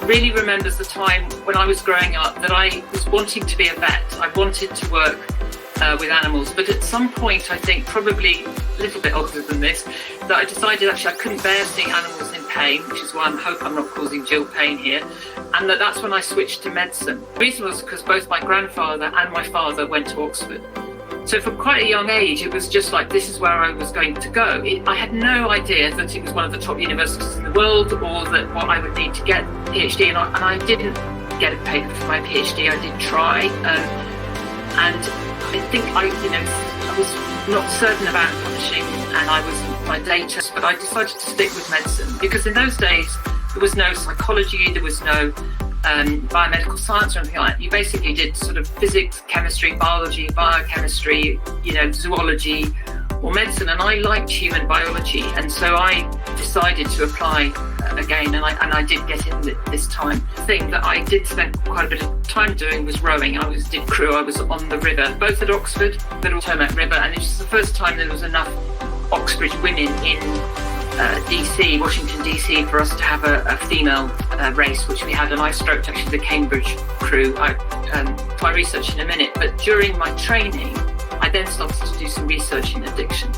really remembers the time when I was growing up that I was wanting to be a vet. I wanted to work with animals, but at some point, I think probably a little bit older than this, that I decided actually I couldn't bear seeing animals in pain, which is why I hope I'm not causing Jill pain here, and that's when I switched to medicine. The reason was because both my grandfather and my father went to Oxford. So from quite a young age, it was just like, this is where I was going to go. I had no idea that it was one of the top universities in the world, or that what I would need to get a PhD, and I didn't get a paper for my PhD. I did try, and I think I was not certain about publishing, and I was my data, but I decided to stick with medicine because in those days there was no psychology, there was no biomedical science or anything like that. You basically did sort of physics, chemistry, biology, biochemistry, zoology or medicine, and I liked human biology, and so I decided to apply again, and I did get in this time. The thing that I did spend quite a bit of time doing was rowing. I did crew. I was on the river, both at Oxford, but also Potomac River, and it was the first time there was enough Oxbridge women in DC, Washington DC, for us to have a female race, which we had, and I stroked actually the Cambridge crew. I research in a minute, but during my training, I then started to do some research in addiction,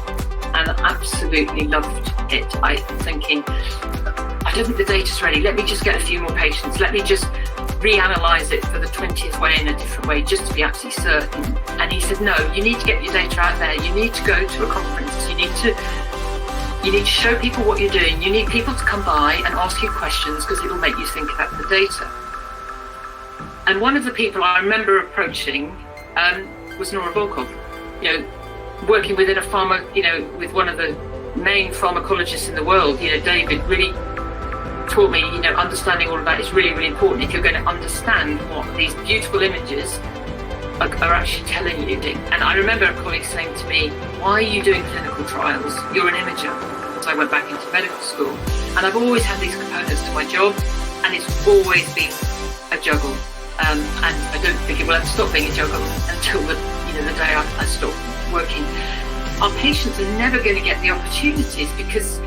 and I absolutely loved it. I thinking, I don't think the data's ready. Let me just get a few more patients. Let me just reanalyze it for the 20th way in a different way, just to be absolutely certain. And he said, no, you need to get your data out there. You need to go to a conference. You need to show people what you're doing. You need people to come by and ask you questions because it'll make you think about the data. And one of the people I remember approaching was Nora Volkov. Working within a pharma, with one of the main pharmacologists in the world, David really taught me, understanding all of that is really, really important if you're going to understand what these beautiful images are actually telling you. And I remember a colleague saying to me, why are you doing clinical trials? You're an imager. So I went back into medical school, and I've always had these components to my job, and it's always been a juggle. And I don't think it will ever stop being a juggle until the day I stop working. Our patients are never going to get the opportunities because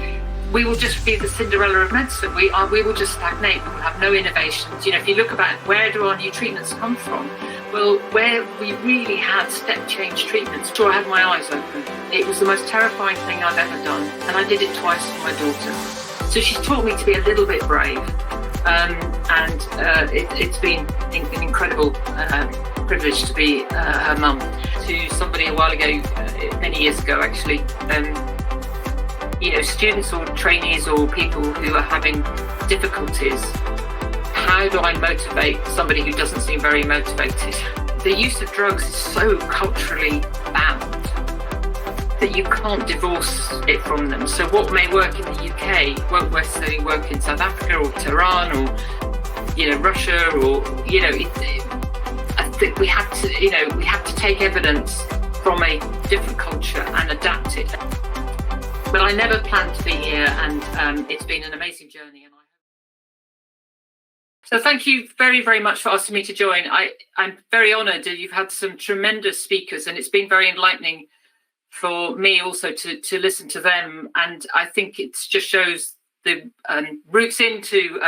we will just be the Cinderella of medicine. We will just stagnate. We will have no innovations. If you look about where do our new treatments come from? Well, where we really had step change treatments, so I had my eyes open. It was the most terrifying thing I've ever done, and I did it twice for my daughter. So she's taught me to be a little bit brave, and it's been an incredible privilege to be her mum. To somebody a while ago, many years ago actually, students or trainees or people who are having difficulties, how do I motivate somebody who doesn't seem very motivated? The use of drugs is so culturally bound that you can't divorce it from them. So what may work in the UK won't necessarily work in South Africa or Tehran or Russia or I think we have to take evidence from a different culture and adapt it. But I never planned to be here, and it's been an amazing journey. So thank you very, very much for asking me to join. I'm very honoured that you've had some tremendous speakers, and it's been very enlightening for me also to listen to them. And I think it just shows the routes into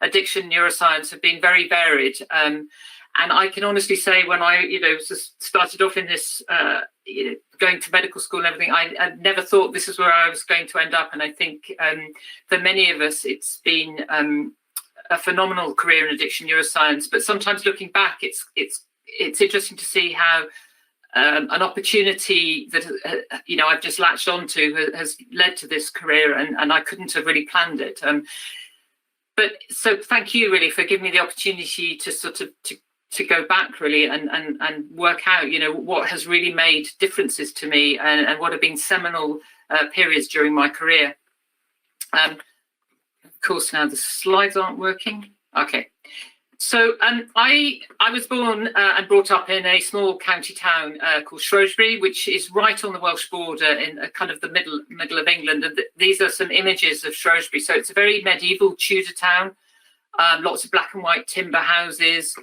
addiction neuroscience have been very varied. And I can honestly say when I started off in this, going to medical school and everything, I never thought this is where I was going to end up. And I think for many of us, it's been a phenomenal career in addiction neuroscience. But sometimes looking back, it's interesting to see how an opportunity that I've just latched onto has led to this career, and I couldn't have really planned it. But so thank you really for giving me the opportunity to sort of to go back really and work out what has really made differences to me and what have been seminal periods during my career. Of course, now the slides aren't working. Okay. So I was born and brought up in a small county town called Shrewsbury, which is right on the Welsh border in kind of the middle of England. And these are some images of Shrewsbury. So it's a very medieval Tudor town, lots of black and white timber houses.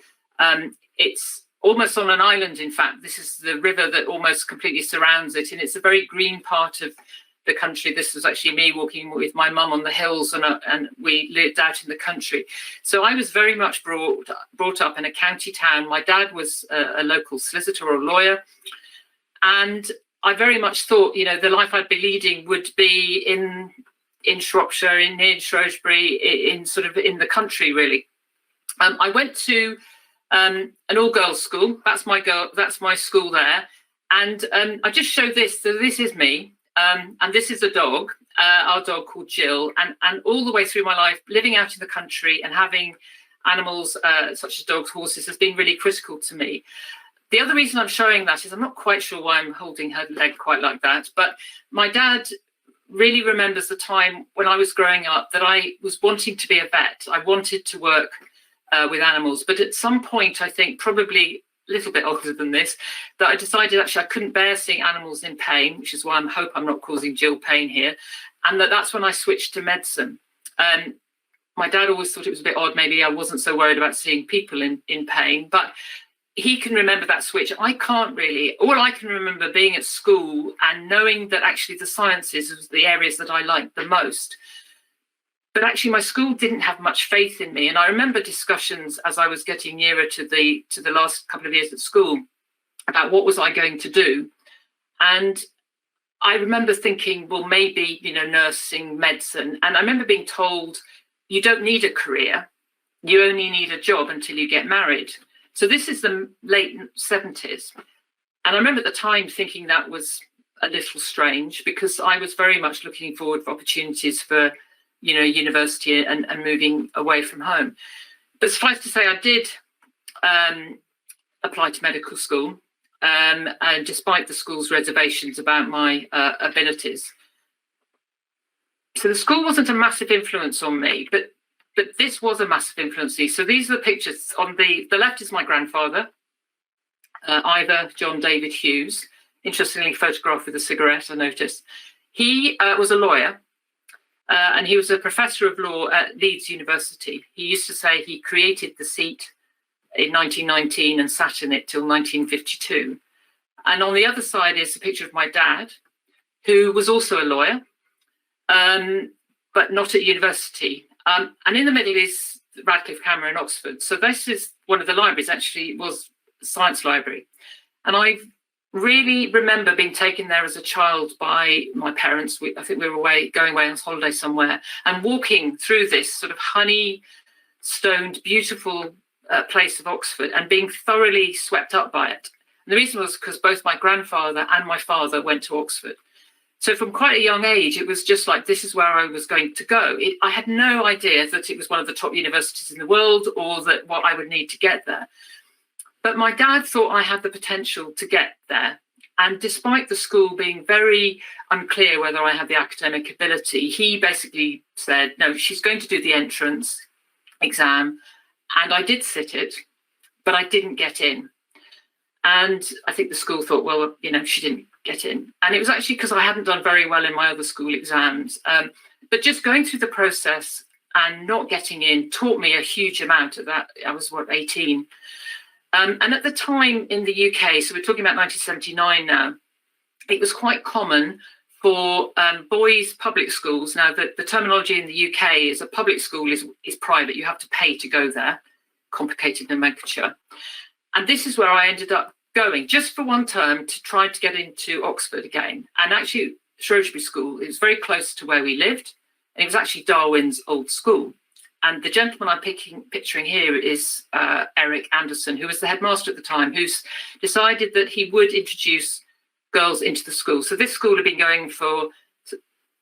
It's almost on an island, in fact. This is the river that almost completely surrounds it. And it's a very green part of the country. This was actually me walking with my mum on the hills, and we lived out in the country. So I was very much brought up in a county town. My dad was a local solicitor or lawyer, and I very much thought, the life I'd be leading would be in Shropshire, near Shrewsbury, in the country, really. I went to an all-girls school. That's my school there. And I just show this. So this is me, and this is a dog, our dog called Jill. And all the way through my life, living out in the country and having animals such as dogs, horses, has been really critical to me. The other reason I'm showing that is I'm not quite sure why I'm holding her leg quite like that, but my dad really remembers the time when I was growing up that I was wanting to be a vet. I wanted to work with animals, but at some point, I think probably a little bit older than this, that I decided actually I couldn't bear seeing animals in pain, which is why I hope I'm not causing Jill pain here, and that's when I switched to medicine. My dad always thought it was a bit odd, maybe I wasn't so worried about seeing people in pain, but he can remember that switch. I can't really. All I can remember being at school and knowing that actually the sciences was the areas that I liked the most. But actually my school didn't have much faith in me. And I remember discussions as I was getting nearer to the last couple of years at school about what was I going to do. And I remember thinking, well, maybe, nursing, medicine. And I remember being told, you don't need a career. You only need a job until you get married. So this is the late 70s. And I remember at the time thinking that was a little strange, because I was very much looking forward for opportunities for, university and moving away from home. But suffice to say, I did apply to medical school, and despite the school's reservations about my abilities. So the school wasn't a massive influence on me, but this was a massive influence. So these are the pictures. On the left is my grandfather, either John David Hughes, interestingly photographed with a cigarette, I noticed. He was a lawyer, and he was a professor of law at Leeds University. He used to say he created the seat in 1919 and sat in it till 1952. And on the other side is a picture of my dad, who was also a lawyer, but not at university. And in the middle is Radcliffe Camera in Oxford. So this is one of the libraries, actually was a science library. And I really remember being taken there as a child by my parents. I think we were going away on holiday somewhere, and walking through this sort of honey-stoned, beautiful place of Oxford and being thoroughly swept up by it. And the reason was because both my grandfather and my father went to Oxford. So from quite a young age, it was just like, this is where I was going to go. I had no idea that it was one of the top universities in the world, or that what I would need to get there. But my dad thought I had the potential to get there. And despite the school being very unclear whether I had the academic ability, he basically said, no, she's going to do the entrance exam. And I did sit it, but I didn't get in. And I think the school thought, well, she didn't get in. And it was actually because I hadn't done very well in my other school exams. But just going through the process and not getting in taught me a huge amount of that. I was, 18. And at the time in the UK, so we're talking about 1979 now, it was quite common for boys' public schools. Now, the terminology in the UK is a public school is private. You have to pay to go there. Complicated nomenclature. And this is where I ended up going, just for one term, to try to get into Oxford again. And actually, Shrewsbury School, it was very close to where we lived. And it was actually Darwin's old school. And the gentleman I'm picturing here is Eric Anderson, who was the headmaster at the time, who's decided that he would introduce girls into the school. So this school had been going for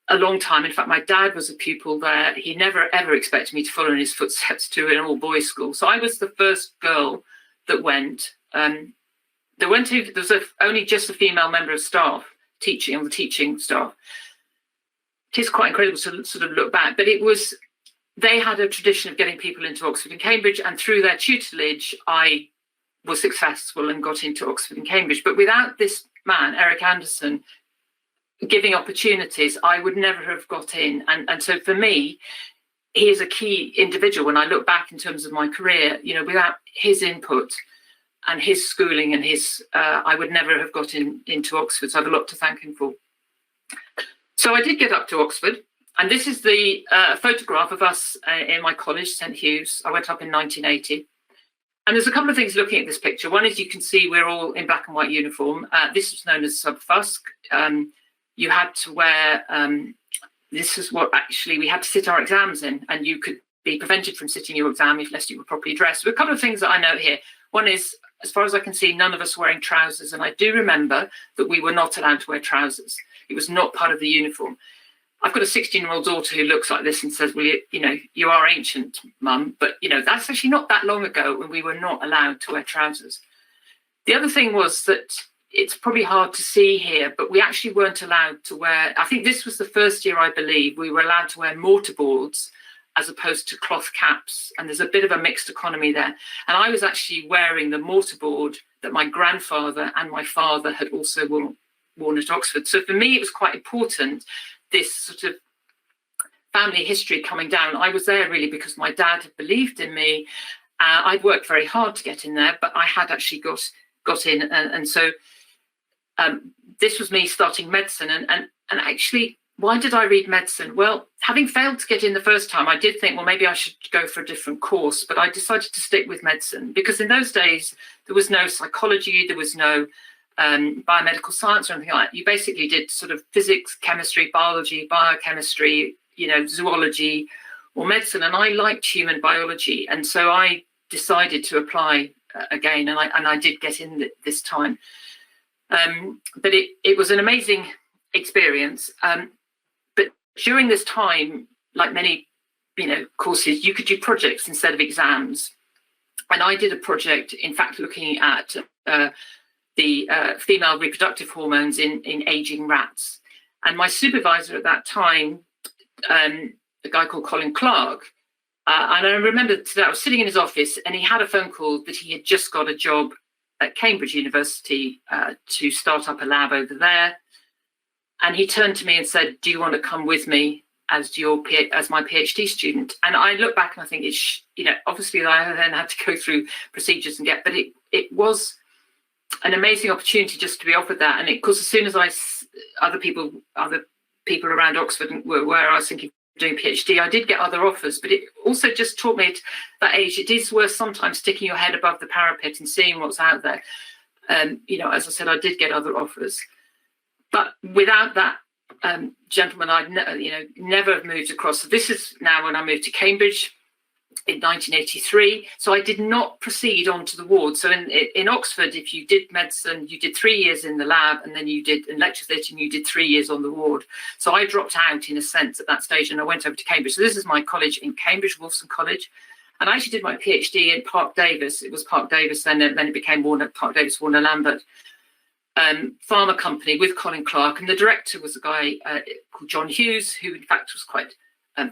a long time. In fact, my dad was a pupil there. He never, ever expected me to follow in his footsteps to an all-boys school. So I was the first girl that went. There was only just a female member of staff teaching, on the teaching staff. It is quite incredible to sort of look back, but they had a tradition of getting people into Oxford and Cambridge, and through their tutelage, I was successful and got into Oxford and Cambridge. But without this man, Eric Anderson, giving opportunities, I would never have got in. And so for me, he is a key individual when I look back in terms of my career. Without his input and his schooling and I would never have got into Oxford. So I have a lot to thank him for. So I did get up to Oxford, and this is the photograph of us in my college, St Hughes. I went up in 1980. And there's a couple of things looking at this picture. One is you can see we're all in black and white uniform. This was known as subfusk. You had to wear, this is what actually we had to sit our exams in, and you could be prevented from sitting your exam unless you were properly dressed. So a couple of things that I note here. One is, as far as I can see, none of us were wearing trousers. And I do remember that we were not allowed to wear trousers. It was not part of the uniform. I've got a 16-year-old daughter who looks like this and says, well, you are ancient, Mum, but, that's actually not that long ago when we were not allowed to wear trousers. The other thing was that it's probably hard to see here, but we actually weren't allowed to wear, I think this was the first year, I believe, we were allowed to wear mortarboards as opposed to cloth caps. And there's a bit of a mixed economy there. And I was actually wearing the mortarboard that my grandfather and my father had also worn at Oxford. So for me, it was quite important, this sort of family history coming down. I was there really because my dad had believed in me. I'd worked very hard to get in there, but I had actually got in. And so this was me starting medicine. And actually, why did I read medicine? Well, having failed to get in the first time, I did think, well, maybe I should go for a different course. But I decided to stick with medicine because in those days, there was no psychology, there was no biomedical science or anything like that. You basically did sort of physics, chemistry, biology, biochemistry, zoology or medicine. And I liked human biology. And so I decided to apply again. And I did get in this time. But it was an amazing experience. But during this time, like many, courses, you could do projects instead of exams. And I did a project, in fact, looking at the female reproductive hormones in aging rats. And my supervisor at that time, a guy called Colin Clark, and I remember today I was sitting in his office and he had a phone call that he had just got a job at Cambridge University to start up a lab over there. And he turned to me and said, do you want to come with me as my PhD student? And I look back and I think, obviously I then had to go through procedures and but it was an amazing opportunity just to be offered that. And of course, as soon as other people around Oxford were where I was thinking of doing PhD, I did get other offers, but it also just taught me at that age, it is worth sometimes sticking your head above the parapet and seeing what's out there. As I said, I did get other offers, but without that gentleman, I'd never have moved across. So this is now when I moved to Cambridge in 1983. So I did not proceed on to the ward. So in Oxford, if you did medicine, you did 3 years in the lab, and then you did in lecture theatre, and you did 3 years on the ward. So I dropped out in a sense at that stage, and I went over to Cambridge. So this is my college in Cambridge, Wolfson College. And I actually did my PhD in Park Davis. It was Park Davis, then it became Park Davis Warner Lambert pharma company with Colin Clark. And the director was a guy called John Hughes, who in fact was quite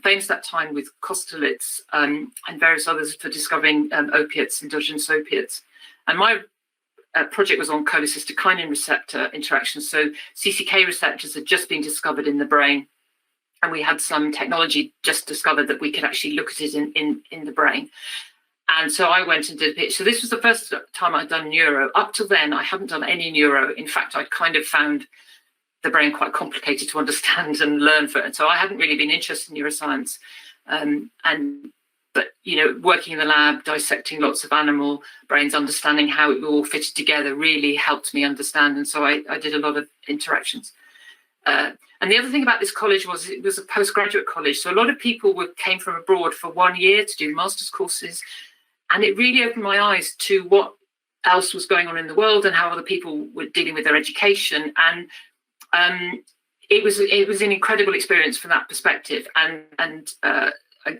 famous at that time with Kostelitz and various others for discovering opiates, endogenous opiates. And my project was on cholecystokinin receptor interactions. So CCK receptors had just been discovered in the brain. And we had some technology just discovered that we could actually look at it in the brain. And so I went and did a pitch. So this was the first time I'd done neuro. Up till then, I hadn't done any neuro. In fact, I'd kind of found the brain quite complicated to understand and learn for it. So I hadn't really been interested in neuroscience. But working in the lab, dissecting lots of animal brains, understanding how it all fitted together really helped me understand. And so I did a lot of interactions. And the other thing about this college was it was a postgraduate college. So a lot of people came from abroad for 1 year to do master's courses. And it really opened my eyes to what else was going on in the world and how other people were dealing with their education. And it was an incredible experience from that perspective. And a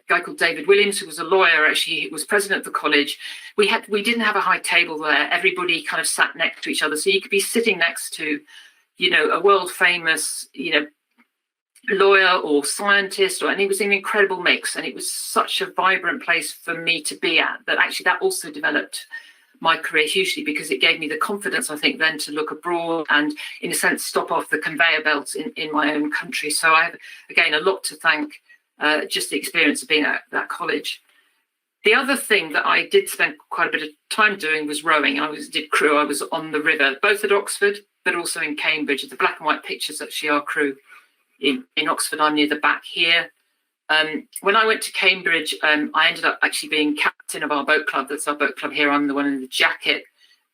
guy called David Williams, who was a lawyer, actually was president of the college. We didn't have a high table there. Everybody kind of sat next to each other. So you could be sitting next to, a world famous, lawyer or scientist, and it was an incredible mix. And it was such a vibrant place for me to be at that actually that also developed my career hugely, because it gave me the confidence, I think, then to look abroad and, in a sense, stop off the conveyor belts in my own country. So I have, again, a lot to thank just the experience of being at that college. The other thing that I did spend quite a bit of time doing was rowing. I did crew. I was on the river, both at Oxford, but also in Cambridge. The black and white pictures actually are crew. in Oxford. I'm near the back here. When I went to Cambridge, I ended up actually being captain of our boat club. That's our boat club here. I'm the one in the jacket.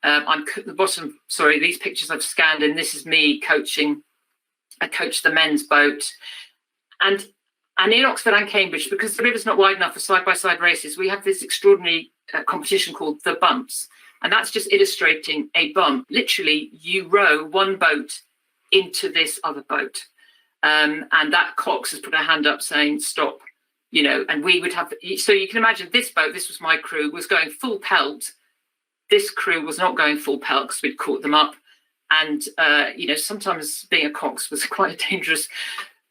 I'm at the bottom. Sorry, these pictures I've scanned, and this is me coaching. I coach the men's boat, and in Oxford and Cambridge, because the river's not wide enough for side-by-side races, we have this extraordinary competition called the bumps, and that's just illustrating a bump. Literally, you row one boat into this other boat. And that Cox has put her hand up saying stop, and we would have, so you can imagine this boat, this was my crew, was going full pelt. This crew was not going full pelt because we'd caught them up. And, sometimes being a Cox was quite a dangerous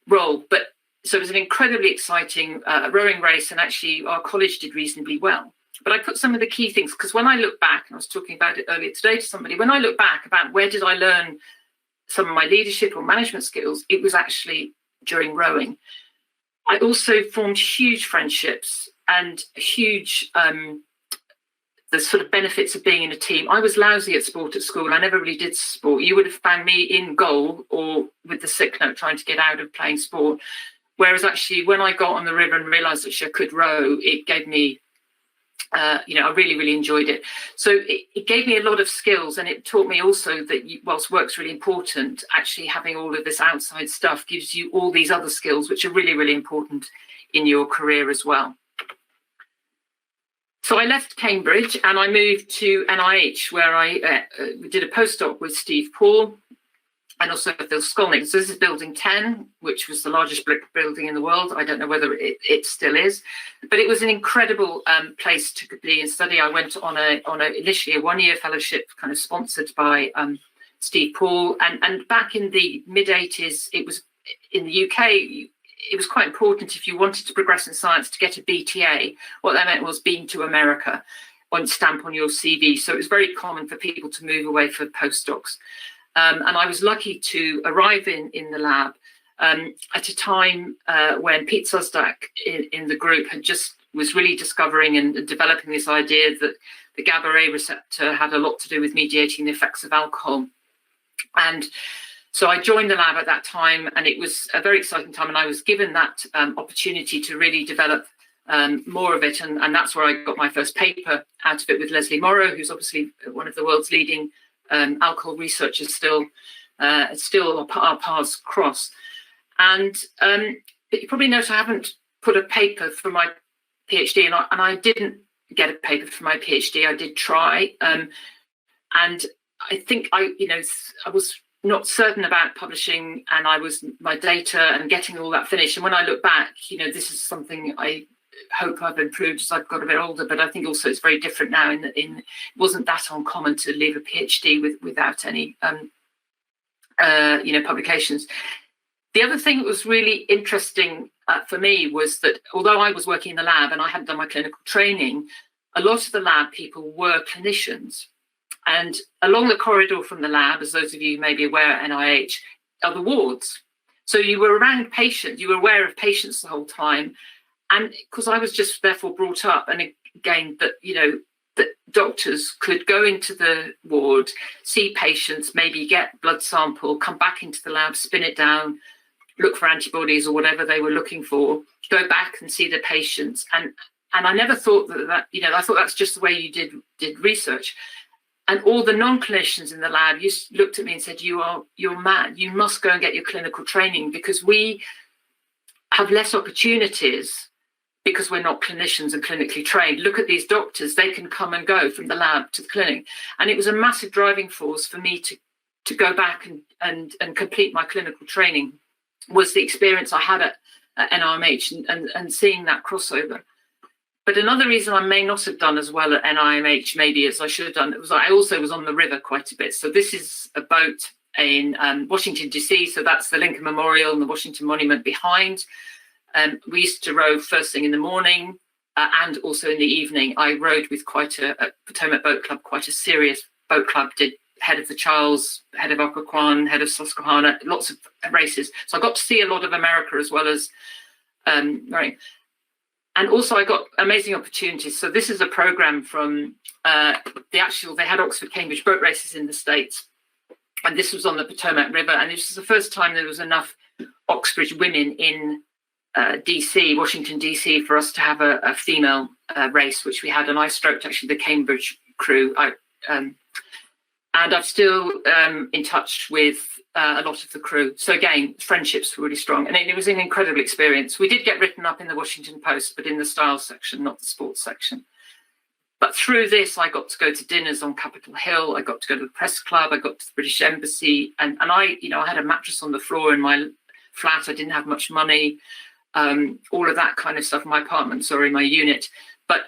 role. But so it was an incredibly exciting rowing race. And actually our college did reasonably well. But I put some of the key things, because when I look back, and I was talking about it earlier today to somebody, when I look back about where did I learn some of my leadership or management skills, it was actually during rowing. I also formed huge friendships and huge, the sort of benefits of being in a team. I was lousy at sport at school. I never really did sport. You would have found me in goal or with the sick note trying to get out of playing sport. Whereas actually when I got on the river and realised that I could row, it gave me, I really, really enjoyed it. So it gave me a lot of skills, and it taught me also that whilst work's really important, actually having all of this outside stuff gives you all these other skills, which are really, really important in your career as well. So I left Cambridge and I moved to NIH, where I did a postdoc with Steve Paul and also Phil Skolnick. So this is building 10, which was the largest brick building in the world. I don't know whether it still is, but it was an incredible place to be and study. I went on initially a one-year fellowship kind of sponsored by Steve Paul. And back in the mid-80s, it was in the UK, it was quite important if you wanted to progress in science to get a BTA. What that meant was been to America on stamp on your CV. So it was very common for people to move away for postdocs. And I was lucky to arrive in the lab at a time when Pete Susdak in the group was really discovering and developing this idea that the GABA A receptor had a lot to do with mediating the effects of alcohol. And so I joined the lab at that time, and it was a very exciting time. And I was given that opportunity to really develop more of it. And that's where I got my first paper out of it with Leslie Morrow, who's obviously one of the world's leading alcohol researchers. Still our paths cross. And but you probably notice I haven't put a paper for my PhD, and I didn't get a paper for my PhD. I did try, and I think I was not certain about publishing, and my data and getting all that finished. And when I look back, this is something I hope I've improved as I've got a bit older, but I think also it's very different now it wasn't that uncommon to leave a PhD without any publications. The other thing that was really interesting for me was that although I was working in the lab and I hadn't done my clinical training, a lot of the lab people were clinicians. And along the corridor from the lab, as those of you may be aware at NIH, are the wards. So you were around patients, you were aware of patients the whole time. And because I was just therefore brought up, and again, that doctors could go into the ward, see patients, maybe get blood sample, come back into the lab, spin it down, look for antibodies or whatever they were looking for, go back and see the patients. And I never thought that I thought that's just the way you did research. And all the non-clinicians in the lab looked at me and said, you're mad. You must go and get your clinical training, because we have less opportunities because we're not clinicians and clinically trained. Look at these doctors. They can come and go from the lab to the clinic. And it was a massive driving force for me to go back and complete my clinical training, was the experience I had at NIMH and seeing that crossover. But another reason I may not have done as well at NIMH, maybe as I should have done, was I also was on the river quite a bit. So this is a boat in Washington, DC. So that's the Lincoln Memorial and the Washington Monument behind. We used to row first thing in the morning and also in the evening. I rowed with quite a Potomac Boat Club, quite a serious boat club, did head of the Charles, head of Occoquan, head of Susquehanna, lots of races. So I got to see a lot of America as well as rowing. And also I got amazing opportunities. So this is a program from they had Oxford Cambridge boat races in the States. And this was on the Potomac River. And this was the first time there was enough Oxbridge women in DC, Washington DC, for us to have a female race, which we had, and I stroked actually the Cambridge crew. And I'm still in touch with a lot of the crew. So again, friendships were really strong, and it was an incredible experience. We did get written up in the Washington Post, but in the style section, not the sports section. But through this, I got to go to dinners on Capitol Hill. I got to go to the press club. I got to the British Embassy, and I, I had a mattress on the floor in my flat. I didn't have much money, all of that kind of stuff. My apartment, sorry, my unit. But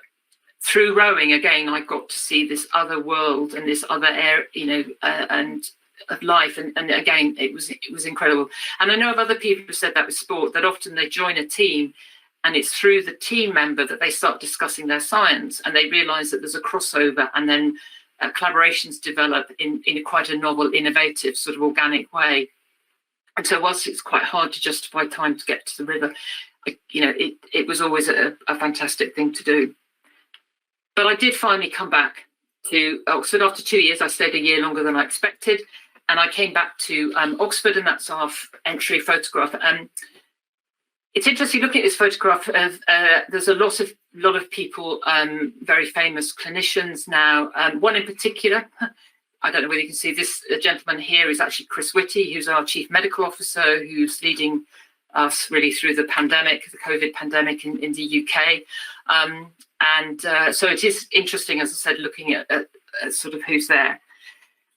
through rowing, again, I got to see this other world and this other air, and of life. And again, it was incredible. And I know of other people who said that with sport, that often they join a team, and it's through the team member that they start discussing their science, and they realise that there's a crossover, and then collaborations develop in quite a novel, innovative, sort of organic way. And so whilst it's quite hard to justify time to get to the river, it was always a fantastic thing to do. But I did finally come back to Oxford after 2 years. I stayed a year longer than I expected, and I came back to Oxford, and that's our entry photograph. It's interesting looking at this photograph of there's a lot of people, very famous clinicians now. One in particular, I don't know whether you can see this gentleman here, is actually Chris Whitty, who's our chief medical officer, who's leading us really through the pandemic, the COVID pandemic in the UK. So it is interesting, as I said, looking at sort of who's there.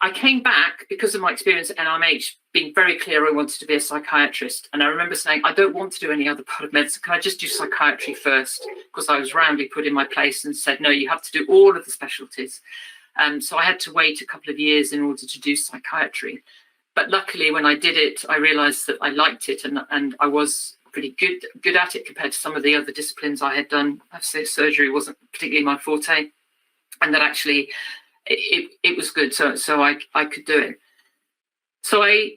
I came back because of my experience at NIMH, being very clear I wanted to be a psychiatrist. And I remember saying, I don't want to do any other part of medicine. Can I just do psychiatry first? Because I was roundly put in my place and said, no, you have to do all of the specialties. So I had to wait a couple of years in order to do psychiatry. But luckily, when I did it, I realised that I liked it, and I was pretty good at it compared to some of the other disciplines I had done. I have to say surgery wasn't particularly my forte, and that actually it was good, so I could do it. So I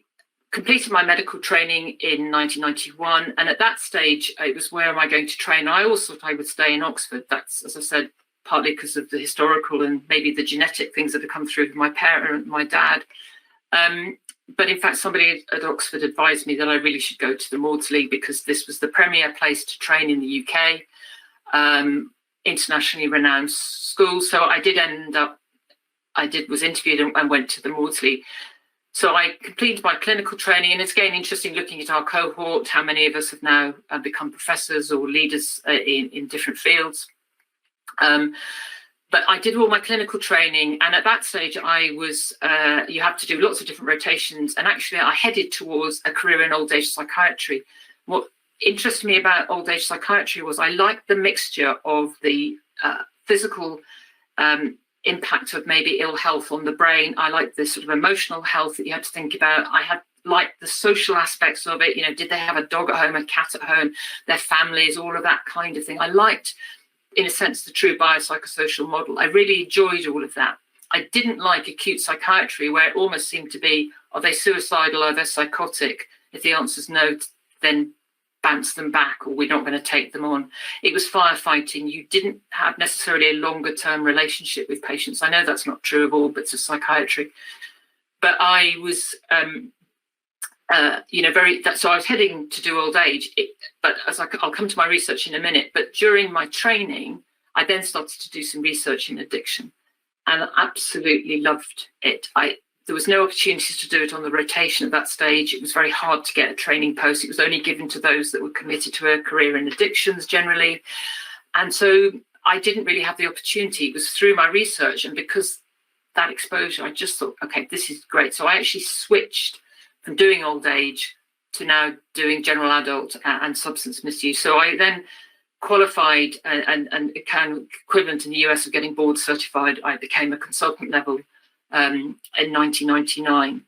completed my medical training in 1991, and at that stage, it was, where am I going to train? I always thought I would stay in Oxford. That's, as I said, partly because of the historical and maybe the genetic things that have come through with my parent, my dad. But in fact, somebody at Oxford advised me that I really should go to the Maudsley, because this was the premier place to train in the UK, internationally renowned school. So I did was interviewed and went to the Maudsley. So I completed my clinical training, and it's again interesting looking at our cohort, how many of us have now become professors or leaders in different fields. But I did all my clinical training, and at that stage I was, you have to do lots of different rotations, and actually I headed towards a career in old age psychiatry. What interested me about old age psychiatry was I liked the mixture of the physical impact of maybe ill health on the brain. I liked the sort of emotional health that you had to think about. I had liked the social aspects of it. Did they have a dog at home, a cat at home, their families, all of that kind of thing. I liked, in a sense, the true biopsychosocial model. I really enjoyed all of that. I didn't like acute psychiatry, where it almost seemed to be, are they suicidal, are they psychotic? If the answer's no, then bounce them back, or we're not going to take them on. It was firefighting. You didn't have necessarily a longer term relationship with patients. I know that's not true of all bits of psychiatry, but I was, so I was heading to do old age, but I'll come to my research in a minute, but during my training, I then started to do some research in addiction, and I absolutely loved it. There was no opportunities to do it on the rotation at that stage. It was very hard to get a training post. It was only given to those that were committed to a career in addictions generally. And so I didn't really have the opportunity. It was through my research, and because that exposure, I just thought, okay, this is great. So I actually switched from doing old age to now doing general adult and substance misuse. So I then qualified and equivalent in the US of getting board certified. I became a consultant level in 1999.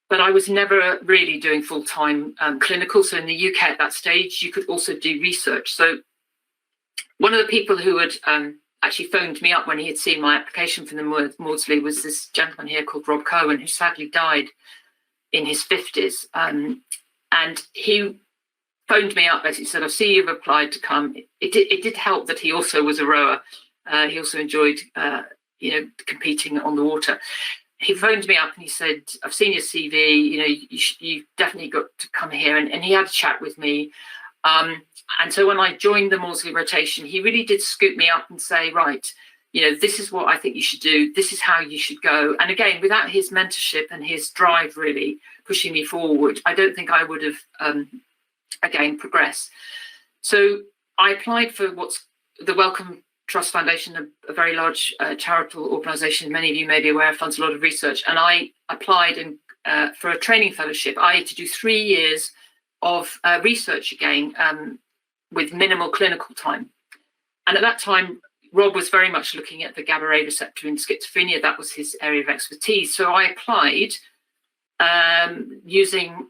But I was never really doing full-time clinical. So in the UK at that stage, you could also do research. So one of the people who had actually phoned me up when he had seen my application for the Maudsley was this gentleman here called Rob Cohen, who sadly died in his 50s. And he phoned me up, basically said, I see you've applied to come. It did help that he also was a rower. He also enjoyed competing on the water. he phoned me up and he said, I've seen your CV, you know, you've definitely got to come here. And he had a chat with me. And so when I joined the Maudsley rotation, he really did scoop me up and say, right, you know, this is what I think you should do. This is how you should go. And again, without his mentorship and his drive really pushing me forward, I don't think I would have, again, progressed. So I applied for what's the Wellcome Trust Foundation, a very large charitable organisation. Many of you may be aware, funds a lot of research. And I applied for a training fellowship. I had to do 3 years of research again with minimal clinical time. And at that time, Rob was very much looking at the GABA A receptor in schizophrenia. That was his area of expertise. So I applied using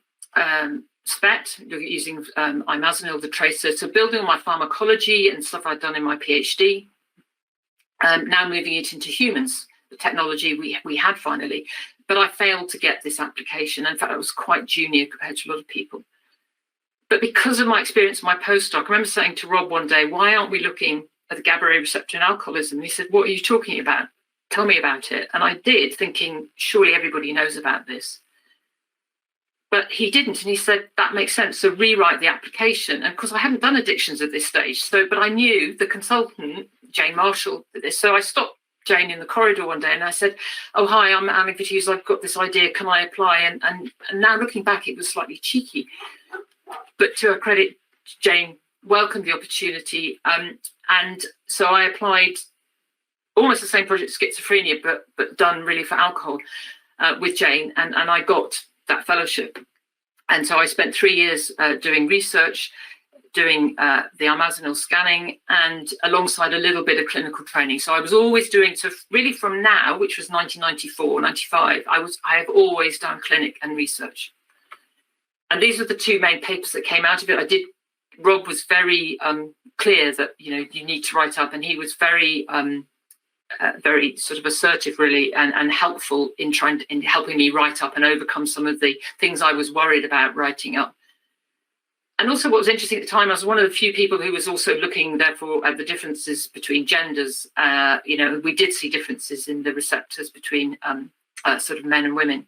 SPET, using imazinil, the tracer, so building on my pharmacology and stuff I'd done in my PhD, now moving it into humans, the technology we had finally. But I failed to get this application. In fact, I was quite junior compared to a lot of people. But because of my experience in my postdoc, I remember saying to Rob one day, why aren't we looking at the GABA A receptor in alcoholism? And he said, what are you talking about? Tell me about it. And I did, thinking, surely everybody knows about this. But he didn't, and he said, that makes sense, so rewrite the application. And of course, I hadn't done addictions at this stage, but I knew the consultant, Jane Marshall, did this. So I stopped Jane in the corridor one day and I said, oh, hi, I'm Lingford-Hughes, I've got this idea, can I apply? And now looking back, it was slightly cheeky. But to her credit, Jane welcomed the opportunity. And so I applied almost the same project, schizophrenia, but done really for alcohol with Jane, and I got that fellowship. And so I spent 3 years doing research, doing the imazinil scanning, and alongside a little bit of clinical training. So I was always doing, so really from now, which was 1994, 95, I have always done clinic and research. And these were the two main papers that came out of it. Rob was very clear that, you know, you need to write up, and he was very sort of assertive, really, and helpful in helping me write up and overcome some of the things I was worried about writing up. And also, what was interesting at the time, I was one of the few people who was also looking, therefore, at the differences between genders. You know, we did see differences in the receptors between sort of men and women.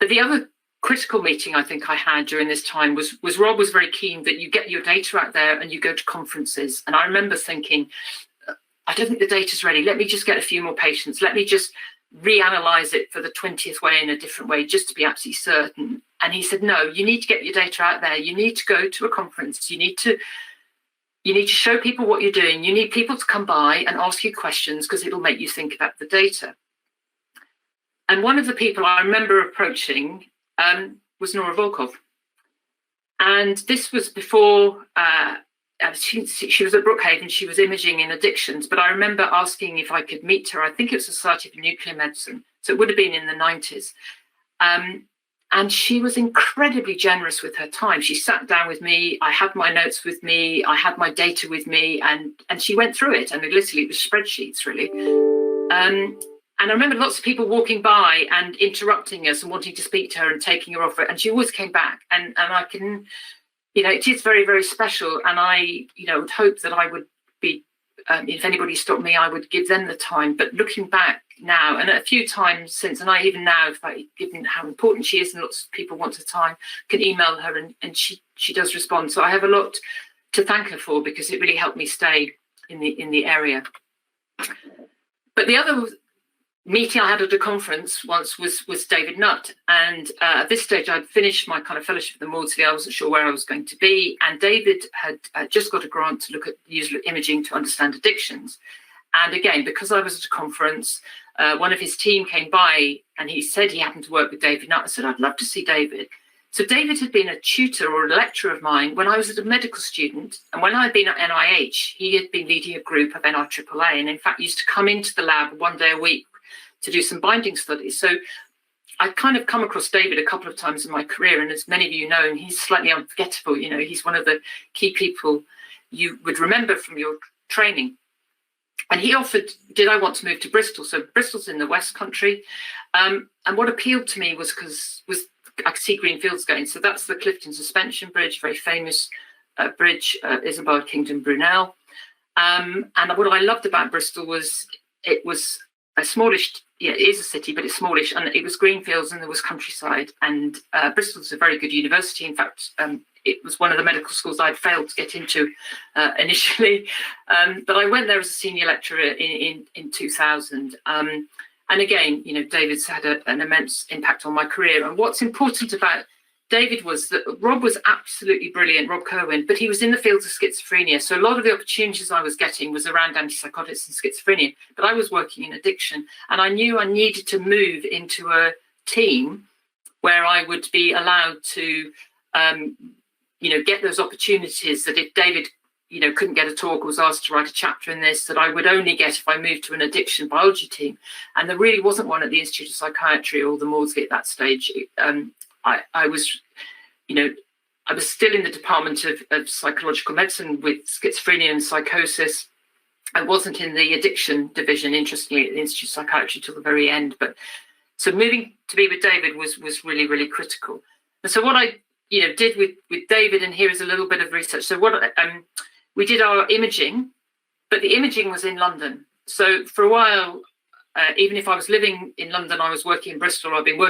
But the other critical meeting I think I had during this time was Rob was very keen that you get your data out there and you go to conferences. And I remember thinking, I don't think the data's ready. Let me just get a few more patients. Let me just reanalyze it for the 20th way in a different way, just to be absolutely certain. And he said, no, you need to get your data out there. You need to go to a conference. You need to show people what you're doing. You need people to come by and ask you questions because it'll make you think about the data. And one of the people I remember approaching was Nora Volkov. And this was before she was at Brookhaven. She was imaging in addictions, but I remember asking if I could meet her. I think it was Society for Nuclear Medicine, so it would have been in the 90s. And she was incredibly generous with her time. She sat down with me. I had my notes with me. I had my data with me, and she went through it. And literally, it was spreadsheets, really. And I remember lots of people walking by and interrupting us and wanting to speak to her and taking her off it. And she always came back. And I can, you know, it is very, very special. And I, you know, would hope that I would be, if anybody stopped me, I would give them the time. But looking back now, and a few times since, and I even now, given how important she is and lots of people want her time, can email her and she does respond. So I have a lot to thank her for, because it really helped me stay in the area. But the other meeting I had at a conference once was David Nutt, and at this stage I'd finished my kind of fellowship at the Maudsley. I wasn't sure where I was going to be, and David had just got a grant to look at use imaging to understand addictions. And again, because I was at a conference, one of his team came by and he said he happened to work with David Nutt. I said, I'd love to see David. So David had been a tutor or a lecturer of mine when I was a medical student, and when I'd been at NIH, he had been leading a group of NIAAA, and in fact used to come into the lab one day a week to do some binding studies. So I'd kind of come across David a couple of times in my career, and as many of you know, he's slightly unforgettable. You know, he's one of the key people you would remember from your training. And he offered, did I want to move to Bristol? So Bristol's in the West Country. And what appealed to me was I could see green fields going. So that's the Clifton Suspension Bridge, very famous bridge, Isambard Kingdom Brunel. And what I loved about Bristol was it was a smallish yeah, it is a city, but it's smallish, and it was greenfields and there was countryside. And Bristol's a very good university. In fact, it was one of the medical schools I'd failed to get into initially, but I went there as a senior lecturer in 2000. And again, you know, David's had an immense impact on my career. And what's important about David was that Rob was absolutely brilliant, Rob Kerwin, but he was in the field of schizophrenia. So a lot of the opportunities I was getting was around antipsychotics and schizophrenia, but I was working in addiction. And I knew I needed to move into a team where I would be allowed to, you know, get those opportunities that if David, you know, couldn't get a talk or was asked to write a chapter in this, that I would only get if I moved to an addiction biology team. And there really wasn't one at the Institute of Psychiatry or the Maudsley at that stage. I was, you know, I was still in the Department of Psychological Medicine with schizophrenia and psychosis. I wasn't in the addiction division, interestingly, at the Institute of Psychiatry till the very end. But so moving to be with David was really, really critical. And so what I, you know, did with David, and here is a little bit of research. So what we did our imaging, but the imaging was in London. So for a while, even if I was living in London, I was working in Bristol, or I've been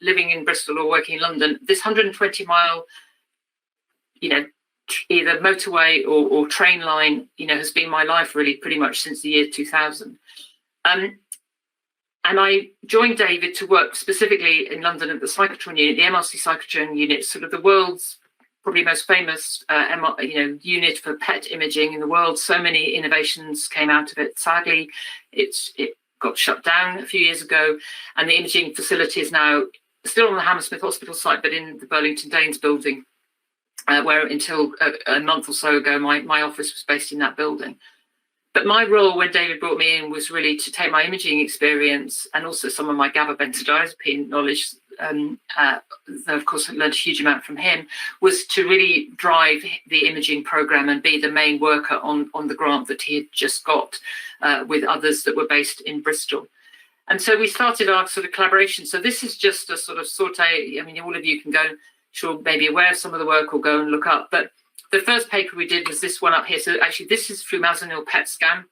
living in Bristol or working in London. This 120-mile, you know, either motorway or train line, you know, has been my life really pretty much since the year 2000. And I joined David to work specifically in London at the cyclotron unit, the MRC cyclotron unit, sort of the world's probably most famous, you know, unit for PET imaging in the world. So many innovations came out of it. Sadly, it got shut down a few years ago, and the imaging facility is now still on the Hammersmith Hospital site, but in the Burlington Danes building, where until a month or so ago, my office was based in that building. But my role when David brought me in was really to take my imaging experience and also some of my GABA-benzodiazepine knowledge, though of course I learned a huge amount from him, was to really drive the imaging program and be the main worker on the grant that he had just got with others that were based in Bristol. And so we started our sort of collaboration. So this is just a sort of saute. I mean, all of you can go, sure, maybe aware of some of the work or go and look up. But the first paper we did was this one up here. So actually, this is flumazenil PET scan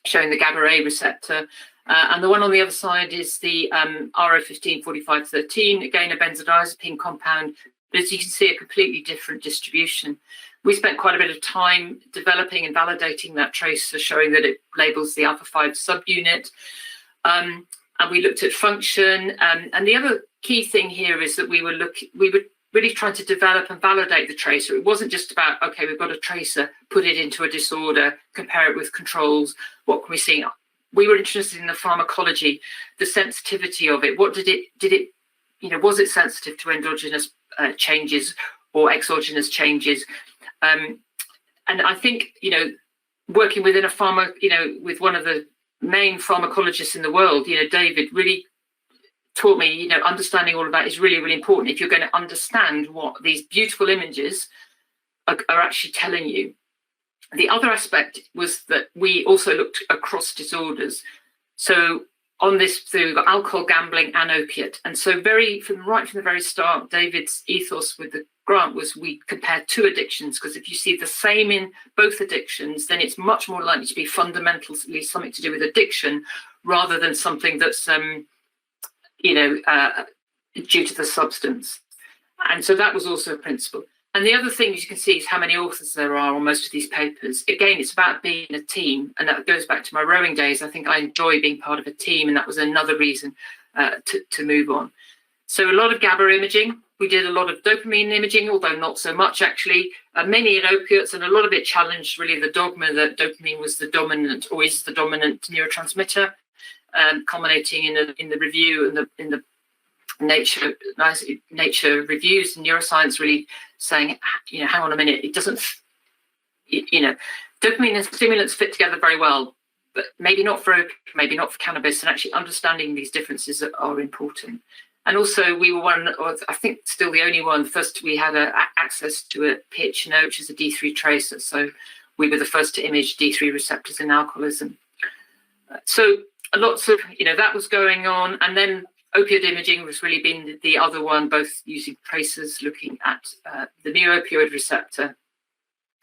showing the GABA-A receptor. And the one on the other side is the RO154513, again, a benzodiazepine compound. But as you can see, a completely different distribution. We spent quite a bit of time developing and validating that tracer, showing that it labels the alpha-5 subunit. And we looked at function. And the other key thing here is that we were really trying to develop and validate the tracer. It wasn't just about, okay, we've got a tracer, put it into a disorder, compare it with controls. What can we see? We were interested in the pharmacology, the sensitivity of it. What did it, you know, was it sensitive to endogenous changes or exogenous changes? And I think, you know, working within a with one of the main pharmacologists in the world, you know, David really taught me, you know, understanding all of that is really, really important if you're going to understand what these beautiful images are actually telling you. The other aspect was that we also looked across disorders. So on this, so we've got alcohol, gambling, and opiate. And so right from the very start, David's ethos with the grant was we compared two addictions, because if you see the same in both addictions, then it's much more likely to be fundamentally something to do with addiction rather than something that's you know, due to the substance. And so that was also a principle. And the other thing you can see is how many authors there are on most of these papers. Again, it's about being a team. And that goes back to my rowing days. I think I enjoy being part of a team. And that was another reason to move on. So a lot of GABA imaging. We did a lot of dopamine imaging, although not so much actually. Mainly in opiates, and a lot of it challenged really the dogma that dopamine was the dominant or is the dominant neurotransmitter. Culminating in the review and in the Nature reviews and neuroscience really saying, you know, hang on a minute, it doesn't, you know, dopamine and stimulants fit together very well, but maybe not for cannabis, and actually understanding these differences are important. And also we were one, or I think still the only one, first we had access to a PHNO, which is a D3 tracer. So we were the first to image D3 receptors in alcoholism. So lots of, you know, that was going on. And then opioid imaging was really been the other one, both using tracers, looking at the mu-opioid receptor.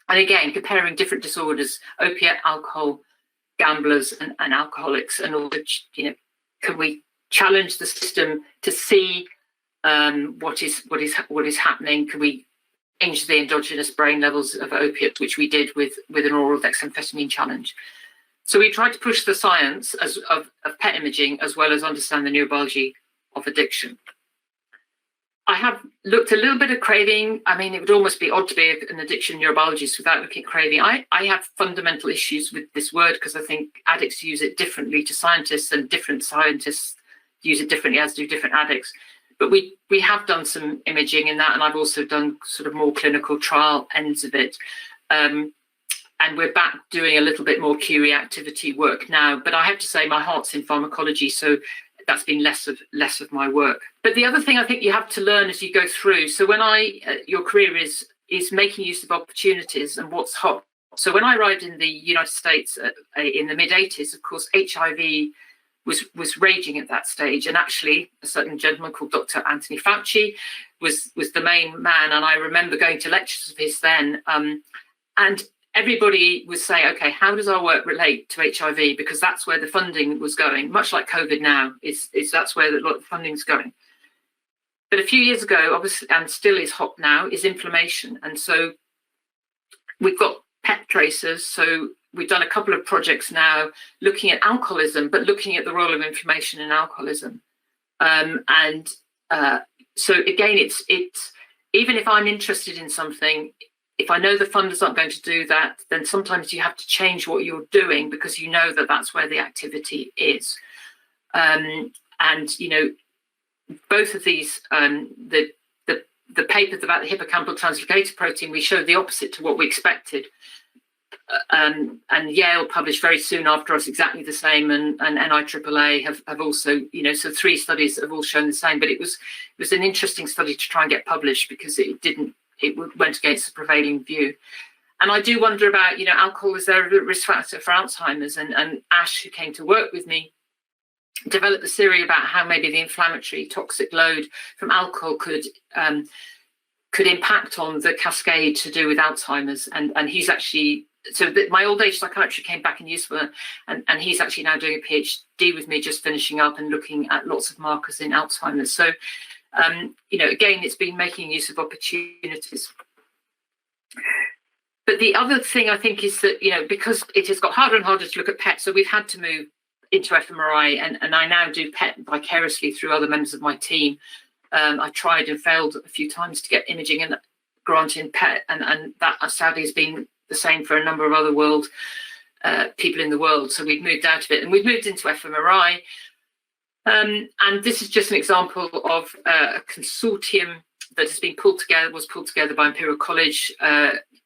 And again, comparing different disorders, opiate, alcohol, gamblers and alcoholics, and all the, you know, challenge the system to see what is happening? Can we change the endogenous brain levels of opiates, which we did with an oral dexamphetamine challenge? So we tried to push the science of PET imaging as well as understand the neurobiology of addiction. I have looked a little bit at craving. I mean, it would almost be odd to be an addiction neurobiologist without looking at craving. I have fundamental issues with this word because I think addicts use it differently to scientists, and different scientists use it differently, as do different addicts. But we have done some imaging in that, and I've also done sort of more clinical trial ends of it. And we're back doing a little bit more Q reactivity work now. But I have to say my heart's in pharmacology, so that's been less of my work. But the other thing I think you have to learn as you go through, so when your career is making use of opportunities and what's hot. So when I arrived in the United States in the mid-80s, of course, HIV was raging at that stage. And actually, a certain gentleman called Dr. Anthony Fauci was the main man. And I remember going to lectures of his then. And everybody was saying, okay, how does our work relate to HIV? Because that's where the funding was going, much like COVID now, is that's where a lot of funding is going. But a few years ago, obviously, and still is hot now, is inflammation. And so we've got PET tracers. So we've done a couple of projects now looking at alcoholism, but looking at the role of inflammation in alcoholism. So again, it's even if I'm interested in something, if I know the funders aren't going to do that, then sometimes you have to change what you're doing because you know that that's where the activity is. And, you know, both of these, the papers about the hippocampal translocator protein, we showed the opposite to what we expected. And Yale published very soon after us exactly the same, and NIAAA have also, you know, so 3 studies have all shown the same. But it was an interesting study to try and get published because it went against the prevailing view. And I do wonder about, you know, alcohol, is there a risk factor for Alzheimer's? And Ash, who came to work with me, developed a theory about how maybe the inflammatory toxic load from alcohol could impact on the cascade to do with Alzheimer's. And he's actually, so my old age psychiatry came back in useful, and he's actually now doing a PhD with me, just finishing up and looking at lots of markers in Alzheimer's. So, you know, again, it's been making use of opportunities. But the other thing I think is that, you know, because it has got harder and harder to look at PET, so we've had to move into fMRI, and I now do PET vicariously through other members of my team. I tried and failed a few times to get imaging and granted PET, and that sadly has been the same for a number of other people in the world. So we've moved out of it and we've moved into fMRI. And this is just an example of a consortium that has been was pulled together by Imperial College.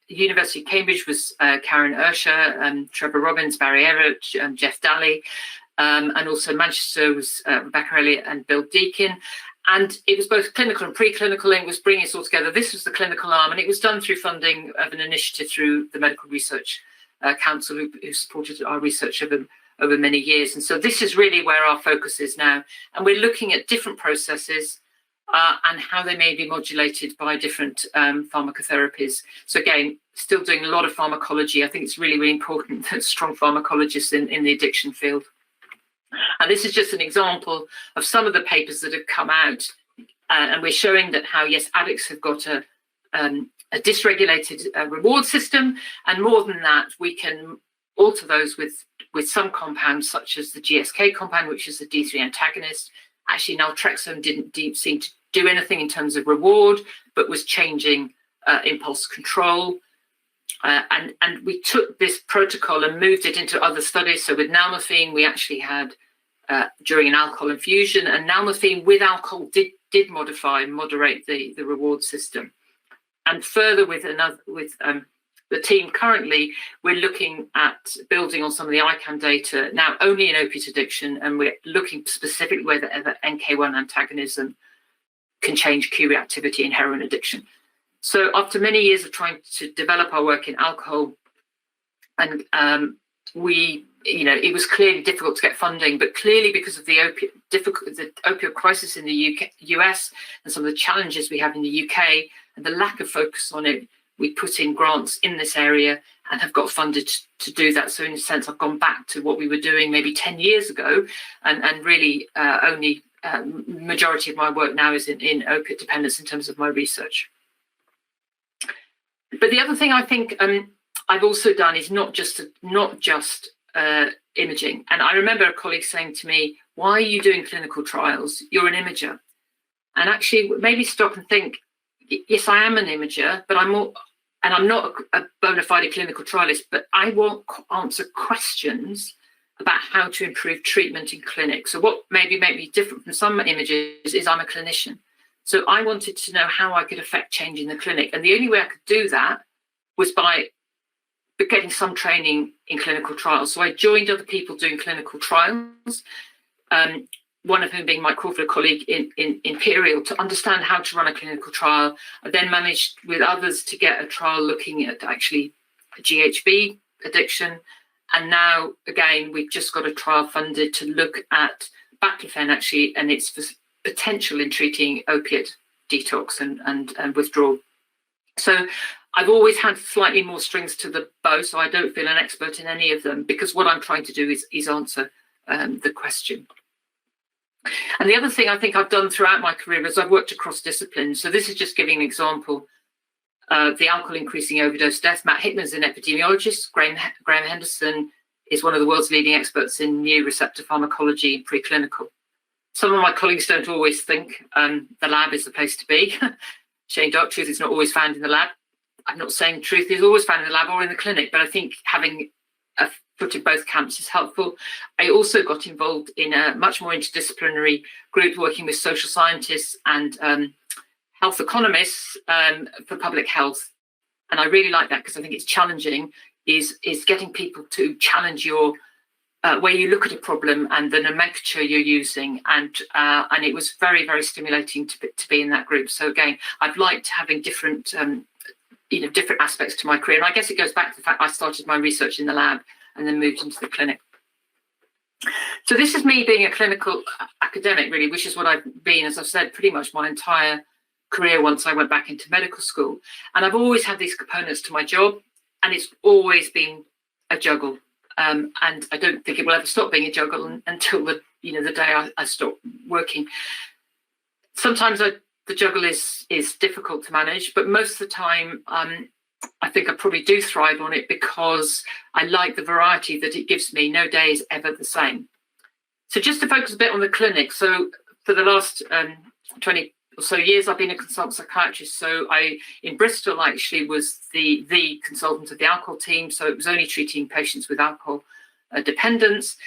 University of Cambridge was Karen Urscher, Trevor Robbins, Barry Everett, Jeff Daly, and also Manchester was Rebecca Elliott and Bill Deakin. And it was both clinical and preclinical, and it was bringing us all together. This was the clinical arm, and it was done through funding of an initiative through the Medical Research Council, who supported our research over many years. And so this is really where our focus is now. And we're looking at different processes and how they may be modulated by different pharmacotherapies. So again, still doing a lot of pharmacology. I think it's really, really important that strong pharmacologists in the addiction field. And this is just an example of some of the papers that have come out. And we're showing that how, yes, addicts have got a dysregulated reward system. And more than that, we can alter those with some compounds, such as the GSK compound, which is the D3 antagonist. Actually, naltrexone didn't seem to do anything in terms of reward, but was changing impulse control. And we took this protocol and moved it into other studies. So with nalmefene, we actually had during an alcohol infusion, and nalmefene with alcohol did moderate the reward system. And further with the team currently, we're looking at building on some of the ICAM data now only in opiate addiction, and we're looking specifically whether NK1 antagonism can change Q reactivity in heroin addiction. So after many years of trying to develop our work in alcohol, and it was clearly difficult to get funding, but clearly because of the opioid crisis in the US and some of the challenges we have in the UK and the lack of focus on it, we put in grants in this area and have got funded to do that. So in a sense, I've gone back to what we were doing maybe 10 years ago, and really only majority of my work now is in opiate dependence in terms of my research. But the other thing I think I've also done is not just imaging. And I remember a colleague saying to me, "Why are you doing clinical trials? You're an imager." And actually maybe stop and think, yes, I am an imager, but I'm not a bona fide clinical trialist, but I won't answer questions about how to improve treatment in clinic. So what maybe made me different from some imagers is I'm a clinician. So I wanted to know how I could affect change in the clinic. And the only way I could do that was by getting some training in clinical trials. So I joined other people doing clinical trials, one of whom being Mike Crawford, a colleague in Imperial, to understand how to run a clinical trial. I then managed with others to get a trial looking at actually GHB addiction. And now, again, we've just got a trial funded to look at baclofen actually, and its potential in treating opiate detox and withdrawal. So I've always had slightly more strings to the bow, so I don't feel an expert in any of them, because what I'm trying to do is answer the question. And the other thing I think I've done throughout my career is I've worked across disciplines. So this is just giving an example of the alcohol increasing overdose death. Matt Hickman's an epidemiologist. Graham Henderson is one of the world's leading experts in new receptor pharmacology and preclinical. Some of my colleagues don't always think the lab is the place to be. Shane Dark, truth is not always found in the lab. I'm not saying truth is always found in the lab or in the clinic, but I think having a foot in both camps is helpful. I also got involved in a much more interdisciplinary group working with social scientists and health economists for public health. And I really like that because I think it's challenging, is getting people to challenge your way you look at a problem and the nomenclature you're using. And it was very, very stimulating to be in that group. So again, I've liked having different different aspects to my career. And I guess it goes back to the fact I started my research in the lab and then moved into the clinic. So this is me being a clinical academic, really, which is what I've been, as I've said, pretty much my entire career once I went back into medical school. And I've always had these components to my job, and it's always been a juggle. And I don't think it will ever stop being a juggle until the day I stop working. Sometimes the juggle is difficult to manage, but most of the time, I think I probably do thrive on it because I like the variety that it gives me. No day is ever the same. So just to focus a bit on the clinic. So for the last 20 or so years, I've been a consultant psychiatrist. So in Bristol, I actually was the consultant of the alcohol team. So it was only treating patients with alcohol dependence.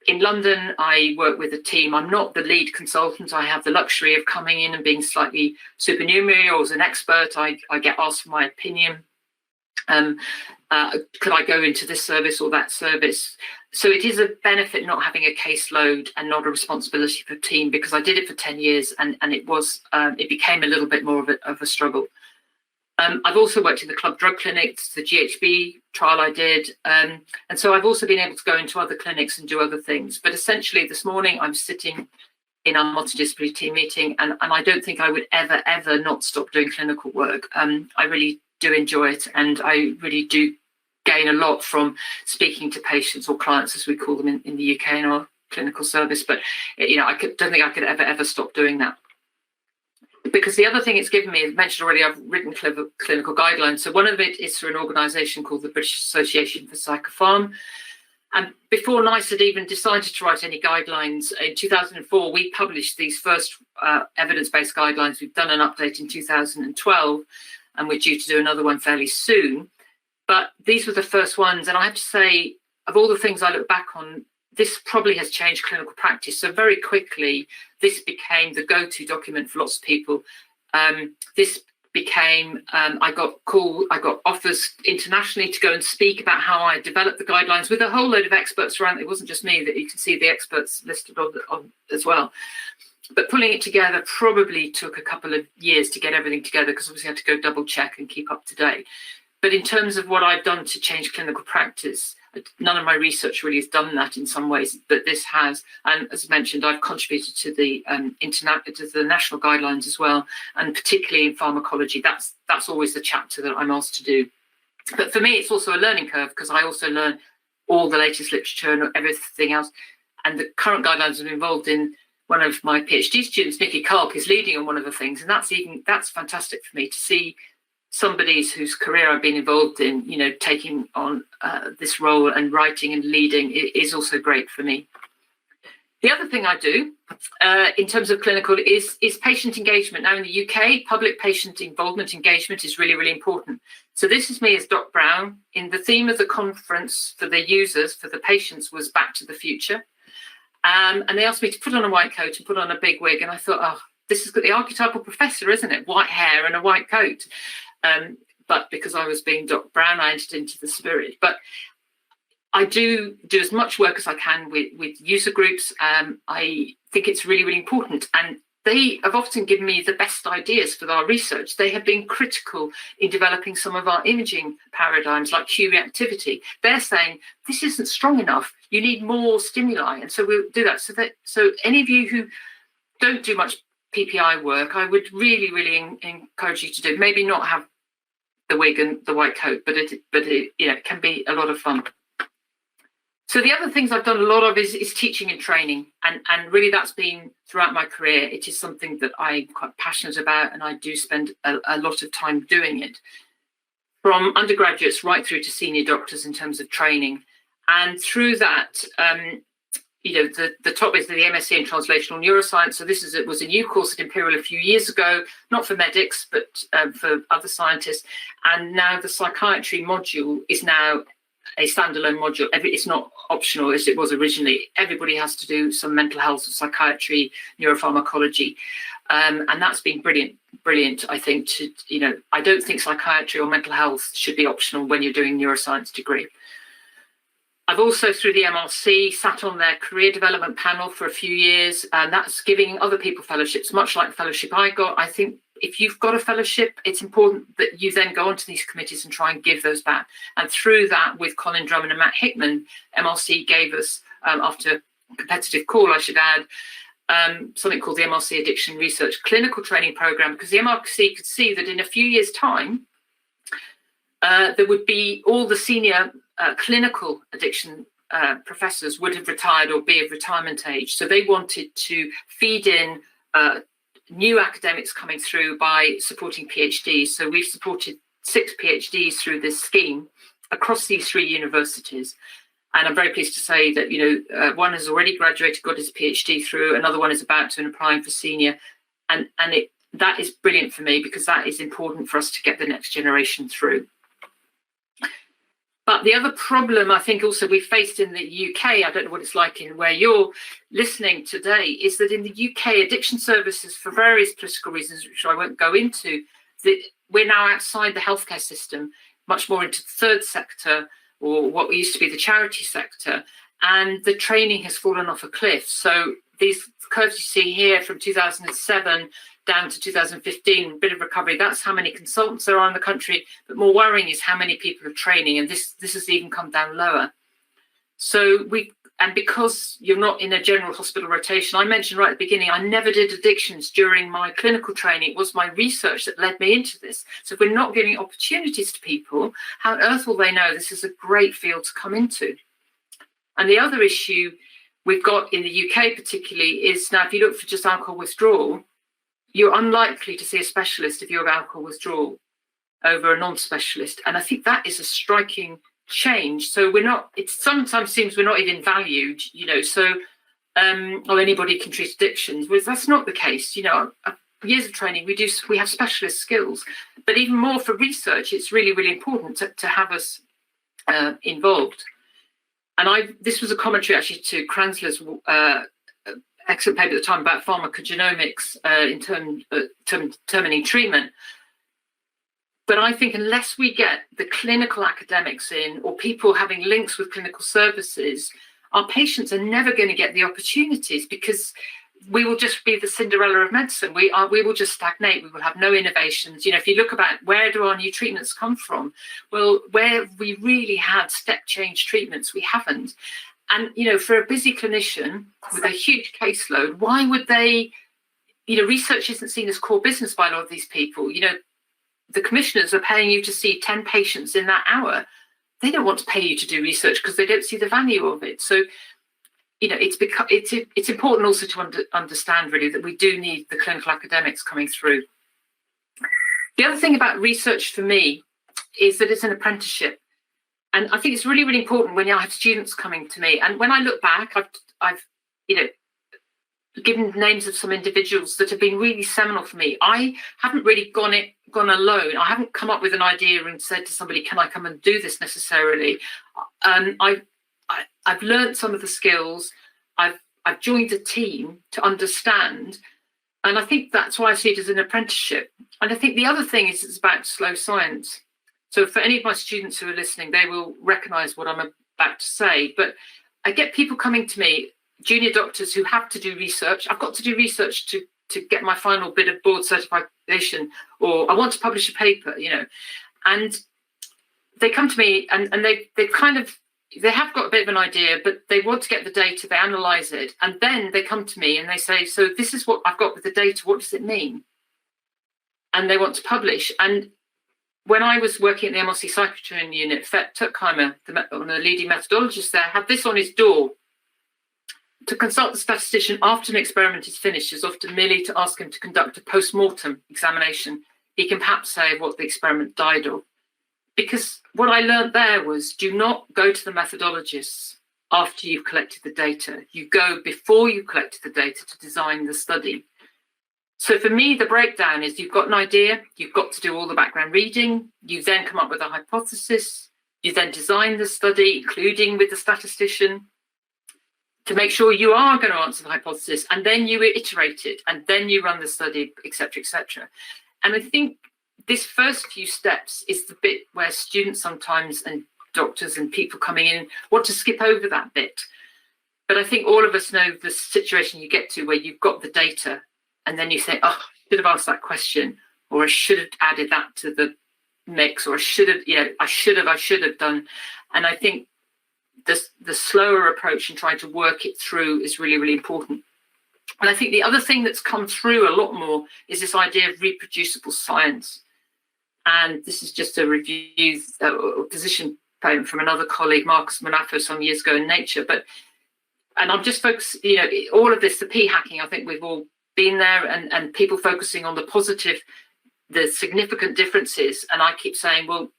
In London, I work with a team. I'm not the lead consultant. I have the luxury of coming in and being slightly supernumerary or as an expert. I get asked for my opinion. Could I go into this service or that service? So it is a benefit not having a caseload and not a responsibility for a team, because I did it for 10 years and it became a little bit more of a struggle. I've also worked in the club drug clinics, the GHB trial I did. And so I've also been able to go into other clinics and do other things. But essentially this morning I'm sitting in our multidisciplinary team meeting, and I don't think I would ever not stop doing clinical work. I really do enjoy it, and I really do gain a lot from speaking to patients, or clients as we call them in the UK in our clinical service. But don't think I could ever stop doing that. Because the other thing it's given me, as mentioned already, I've written clinical guidelines. So one of it is through an organisation called the British Association for Psychopharm. And before NICE had even decided to write any guidelines, in 2004, we published these first evidence-based guidelines. We've done an update in 2012, and we're due to do another one fairly soon. But these were the first ones. And I have to say, of all the things I look back on, this probably has changed clinical practice. So very quickly, this became the go-to document for lots of people. This became, I got offers internationally to go and speak about how I developed the guidelines with a whole load of experts around. It wasn't just me, that you can see the experts listed on as well. But pulling it together probably took a couple of years to get everything together, because obviously I had to go double check and keep up to date. But in terms of what I've done to change clinical practice, none of my research really has done that in some ways, but this has. And as I mentioned, I've contributed to the national guidelines as well, and particularly in pharmacology. That's always the chapter that I'm asked to do. But for me, it's also a learning curve, because I also learn all the latest literature and everything else. And the current guidelines I'm involved in. One of my PhD students, Nikki Kalk, is leading on one of the things, and that's fantastic for me to see somebody whose career I've been involved in, taking on this role and writing and leading is also great for me. The other thing I do in terms of clinical is patient engagement. Now in the UK, public patient involvement engagement is really, really important. So this is me as Doc Brown. In the theme of the conference for the users, for the patients, was Back to the Future. And they asked me to put on a white coat and put on a big wig. And I thought, oh, this is the archetypal professor, isn't it? White hair and a white coat. But because I was being Doc Brown, I entered into the spirit. But I do as much work as I can with user groups. I think it's really, really important. And they have often given me the best ideas for our research. They have been critical in developing some of our imaging paradigms, like Q reactivity. They're saying, this isn't strong enough. You need more stimuli. And so we'll do that. So any of you who don't do much PPI work, I would really, really encourage you to do. Maybe not have the wig and the white coat, but it can be a lot of fun. So the other things I've done a lot of is teaching and training, and really that's been throughout my career. It is something that I'm quite passionate about, and I do spend a lot of time doing it, from undergraduates right through to senior doctors in terms of training. And through that, the top is the MSc in Translational Neuroscience. So this was a new course at Imperial a few years ago, not for medics, but for other scientists. And now the psychiatry module is now a standalone module. It's not optional as it was originally. Everybody has to do some mental health, psychiatry, neuropharmacology. And that's been brilliant, I think. I don't think psychiatry or mental health should be optional when you're doing neuroscience degree. I've also, through the MRC, sat on their career development panel for a few years, and that's giving other people fellowships, much like the fellowship I got. I think if you've got a fellowship, it's important that you then go onto these committees and try and give those back. And through that, with Colin Drummond and Matt Hickman, MRC gave us, after a competitive call, I should add, something called the MRC Addiction Research Clinical Training Program, because the MRC could see that in a few years' time, there would be all the senior clinical addiction professors would have retired or be of retirement age. So they wanted to feed in new academics coming through by supporting PhDs. So we've supported 6 PhDs through this scheme across these 3 universities. And I'm very pleased to say that, one has already graduated, got his PhD through, another one is about to and applying for senior. And that is brilliant for me, because that is important for us to get the next generation through. But the other problem I think also we faced in the UK, I don't know what it's like in where you're listening today, is that in the UK, addiction services, for various political reasons, which I won't go into, we're now outside the healthcare system, much more into the third sector, or what used to be the charity sector, and the training has fallen off a cliff. So these curves you see here from 2007 down to 2015, a bit of recovery. That's how many consultants there are in the country. But more worrying is how many people are training, and this has even come down lower. So because you're not in a general hospital rotation, I mentioned right at the beginning, I never did addictions during my clinical training. It was my research that led me into this. So if we're not giving opportunities to people, how on earth will they know this is a great field to come into? And the other issue we've got in the UK particularly is, now if you look for just alcohol withdrawal, you're unlikely to see a specialist if you have alcohol withdrawal over a non-specialist. And I think that is a striking change. So it sometimes seems we're not even valued, or anybody can treat addictions. Well, that's not the case. Years of training, we have specialist skills, but even more for research, it's really, really important to have us involved. And this was a commentary actually to Kranzler's excellent paper at the time about pharmacogenomics in determining treatment. But I think unless we get the clinical academics in, or people having links with clinical services, our patients are never going to get the opportunities, because we will just be the Cinderella of medicine. We will just stagnate. We will have no innovations. If you look about where do our new treatments come from? Well, where we really had step change treatments, we haven't. And, for a busy clinician with a huge caseload, why would they, research isn't seen as core business by a lot of these people. The commissioners are paying you to see 10 patients in that hour. They don't want to pay you to do research because they don't see the value of it. So, it's important also to understand really that we do need the clinical academics coming through. The other thing about research for me is that it's an apprenticeship. And I think it's really, really important when I have students coming to me. And when I look back, I've given names of some individuals that have been really seminal for me. I haven't really gone alone. I haven't come up with an idea and said to somebody, can I come and do this necessarily? I've learned some of the skills. I've joined a team to understand. And I think that's why I see it as an apprenticeship. And I think the other thing is it's about slow science. So for any of my students who are listening, they will recognise what I'm about to say. But I get people coming to me, junior doctors who have to do research. I've got to do research to get my final bit of board certification, or I want to publish a paper, and they come to me and they have got a bit of an idea, but they want to get the data, they analyse it, and then they come to me and they say, so this is what I've got with the data, what does it mean? And they want to publish. And when I was working at the MRC Cyclotron unit, Fett Tuckheimer, the leading methodologist there, had this on his door. To consult the statistician after an experiment is finished is often merely to ask him to conduct a post-mortem examination. He can perhaps say what the experiment died of. Because what I learned there was, do not go to the methodologists after you've collected the data. You go before you collected the data to design the study. So for me, the breakdown is you've got an idea, you've got to do all the background reading, you then come up with a hypothesis, you then design the study, including with the statistician, to make sure you are going to answer the hypothesis, and then you iterate it, and then you run the study, etc., etc. And I think this first few steps is the bit where students sometimes, and doctors and people coming in, want to skip over that bit. But I think all of us know the situation you get to where you've got the data, and then you say, oh, I should have asked that question, or I should have added that to the mix, or I should have done. And I think the slower approach and trying to work it through is really, really important. And I think the other thing that's come through a lot more is this idea of reproducible science. And this is just a review position paper from another colleague, Marcus Manafo, some years ago in Nature. And I'm just focused, all of this, the P hacking, I think we've all been there, and people focusing on the positive, the significant differences. And I keep saying, well,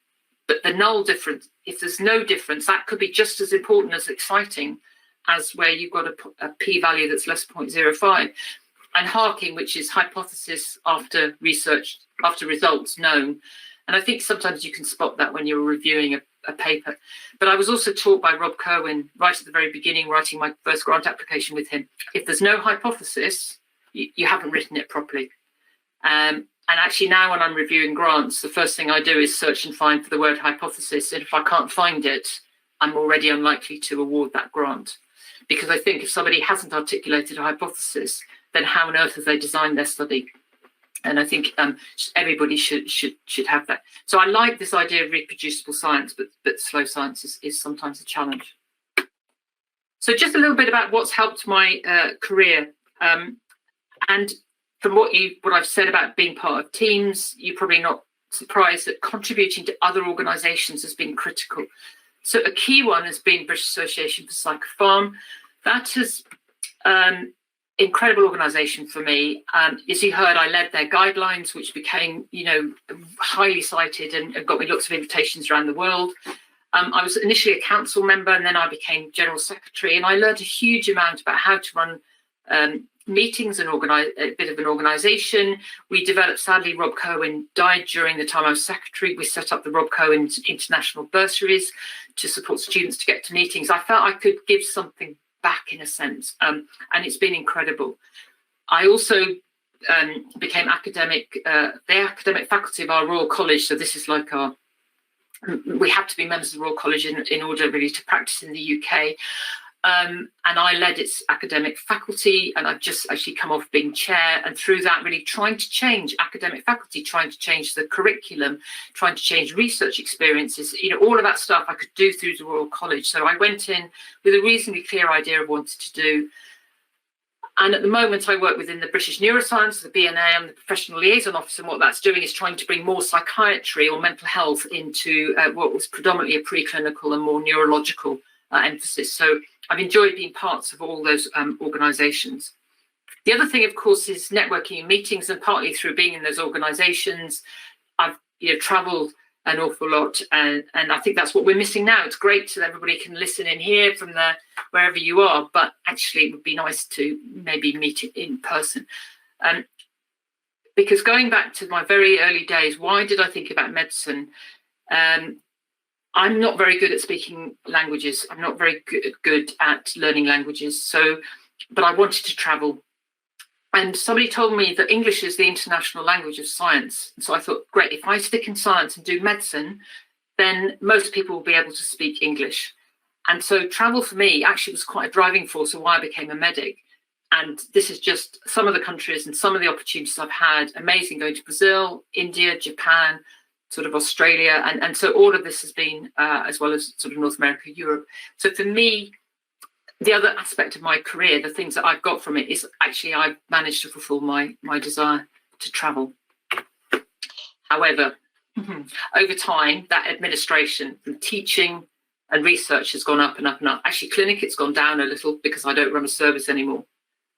but the null difference, if there's no difference, that could be just as important as exciting as where you've got a p-value that's less 0.05. And harking, which is hypothesis after research, after results known. And I think sometimes you can spot that when you're reviewing a paper. But I was also taught by Rob Kerwin right at the very beginning, writing my first grant application with him. If there's no hypothesis, you haven't written it properly. And actually now when I'm reviewing grants, the first thing I do is search and find for the word hypothesis. And if I can't find it, I'm already unlikely to award that grant. Because I think if somebody hasn't articulated a hypothesis, then how on earth have they designed their study? And I think everybody should have that. So I like this idea of reproducible science, but slow science is sometimes a challenge. So just a little bit about what's helped my career. And from what I've said about being part of teams, you're probably not surprised that contributing to other organisations has been critical. So a key one has been British Association for Psychopharm. That has incredible organisation for me. As you heard, I led their guidelines, which became, highly cited and got me lots of invitations around the world. I was initially a council member, and then I became general secretary, and I learned a huge amount about how to run meetings and organize a bit of an organisation. We developed, sadly, Rob Kerwin died during the time I was secretary. We set up the Rob Kerwin International Bursaries to support students to get to meetings. I felt I could give something back in a sense, and it's been incredible. I also became the academic faculty of our Royal College. So this is like we have to be members of the Royal College in order really to practice in the UK. and I led its academic faculty, and I've just actually come off being chair, and through that really trying to change academic faculty, trying to change the curriculum, trying to change research experiences, all of that stuff I could do through the Royal College. So I went in with a reasonably clear idea of what I wanted to do. And at the moment, I work within the British Neuroscience, the BNA. I'm the professional liaison officer, and what that's doing is trying to bring more psychiatry or mental health into what was predominantly a preclinical and more neurological emphasis. So I've enjoyed being parts of all those organisations. The other thing, of course, is networking and meetings, and partly through being in those organisations, I've travelled an awful lot, and I think that's what we're missing now. It's great that everybody can listen in here from wherever you are, but actually it would be nice to maybe meet it in person. Because going back to my very early days, why did I think about medicine? I'm not very good at speaking languages. I'm not very good at learning languages. But I wanted to travel. And somebody told me that English is the international language of science. And so I thought, great, if I stick in science and do medicine, then most people will be able to speak English. And so travel for me actually was quite a driving force of why I became a medic. And this is just some of the countries and some of the opportunities I've had. Amazing, going to Brazil, India, Japan, sort of Australia. And so all of this has been, as well as sort of North America, Europe. So for me, the other aspect of my career, the things that I've got from it, is actually I've managed to fulfill my desire to travel. However, over time, that administration from teaching and research has gone up and up and up. Actually, clinic, it's gone down a little because I don't run a service anymore.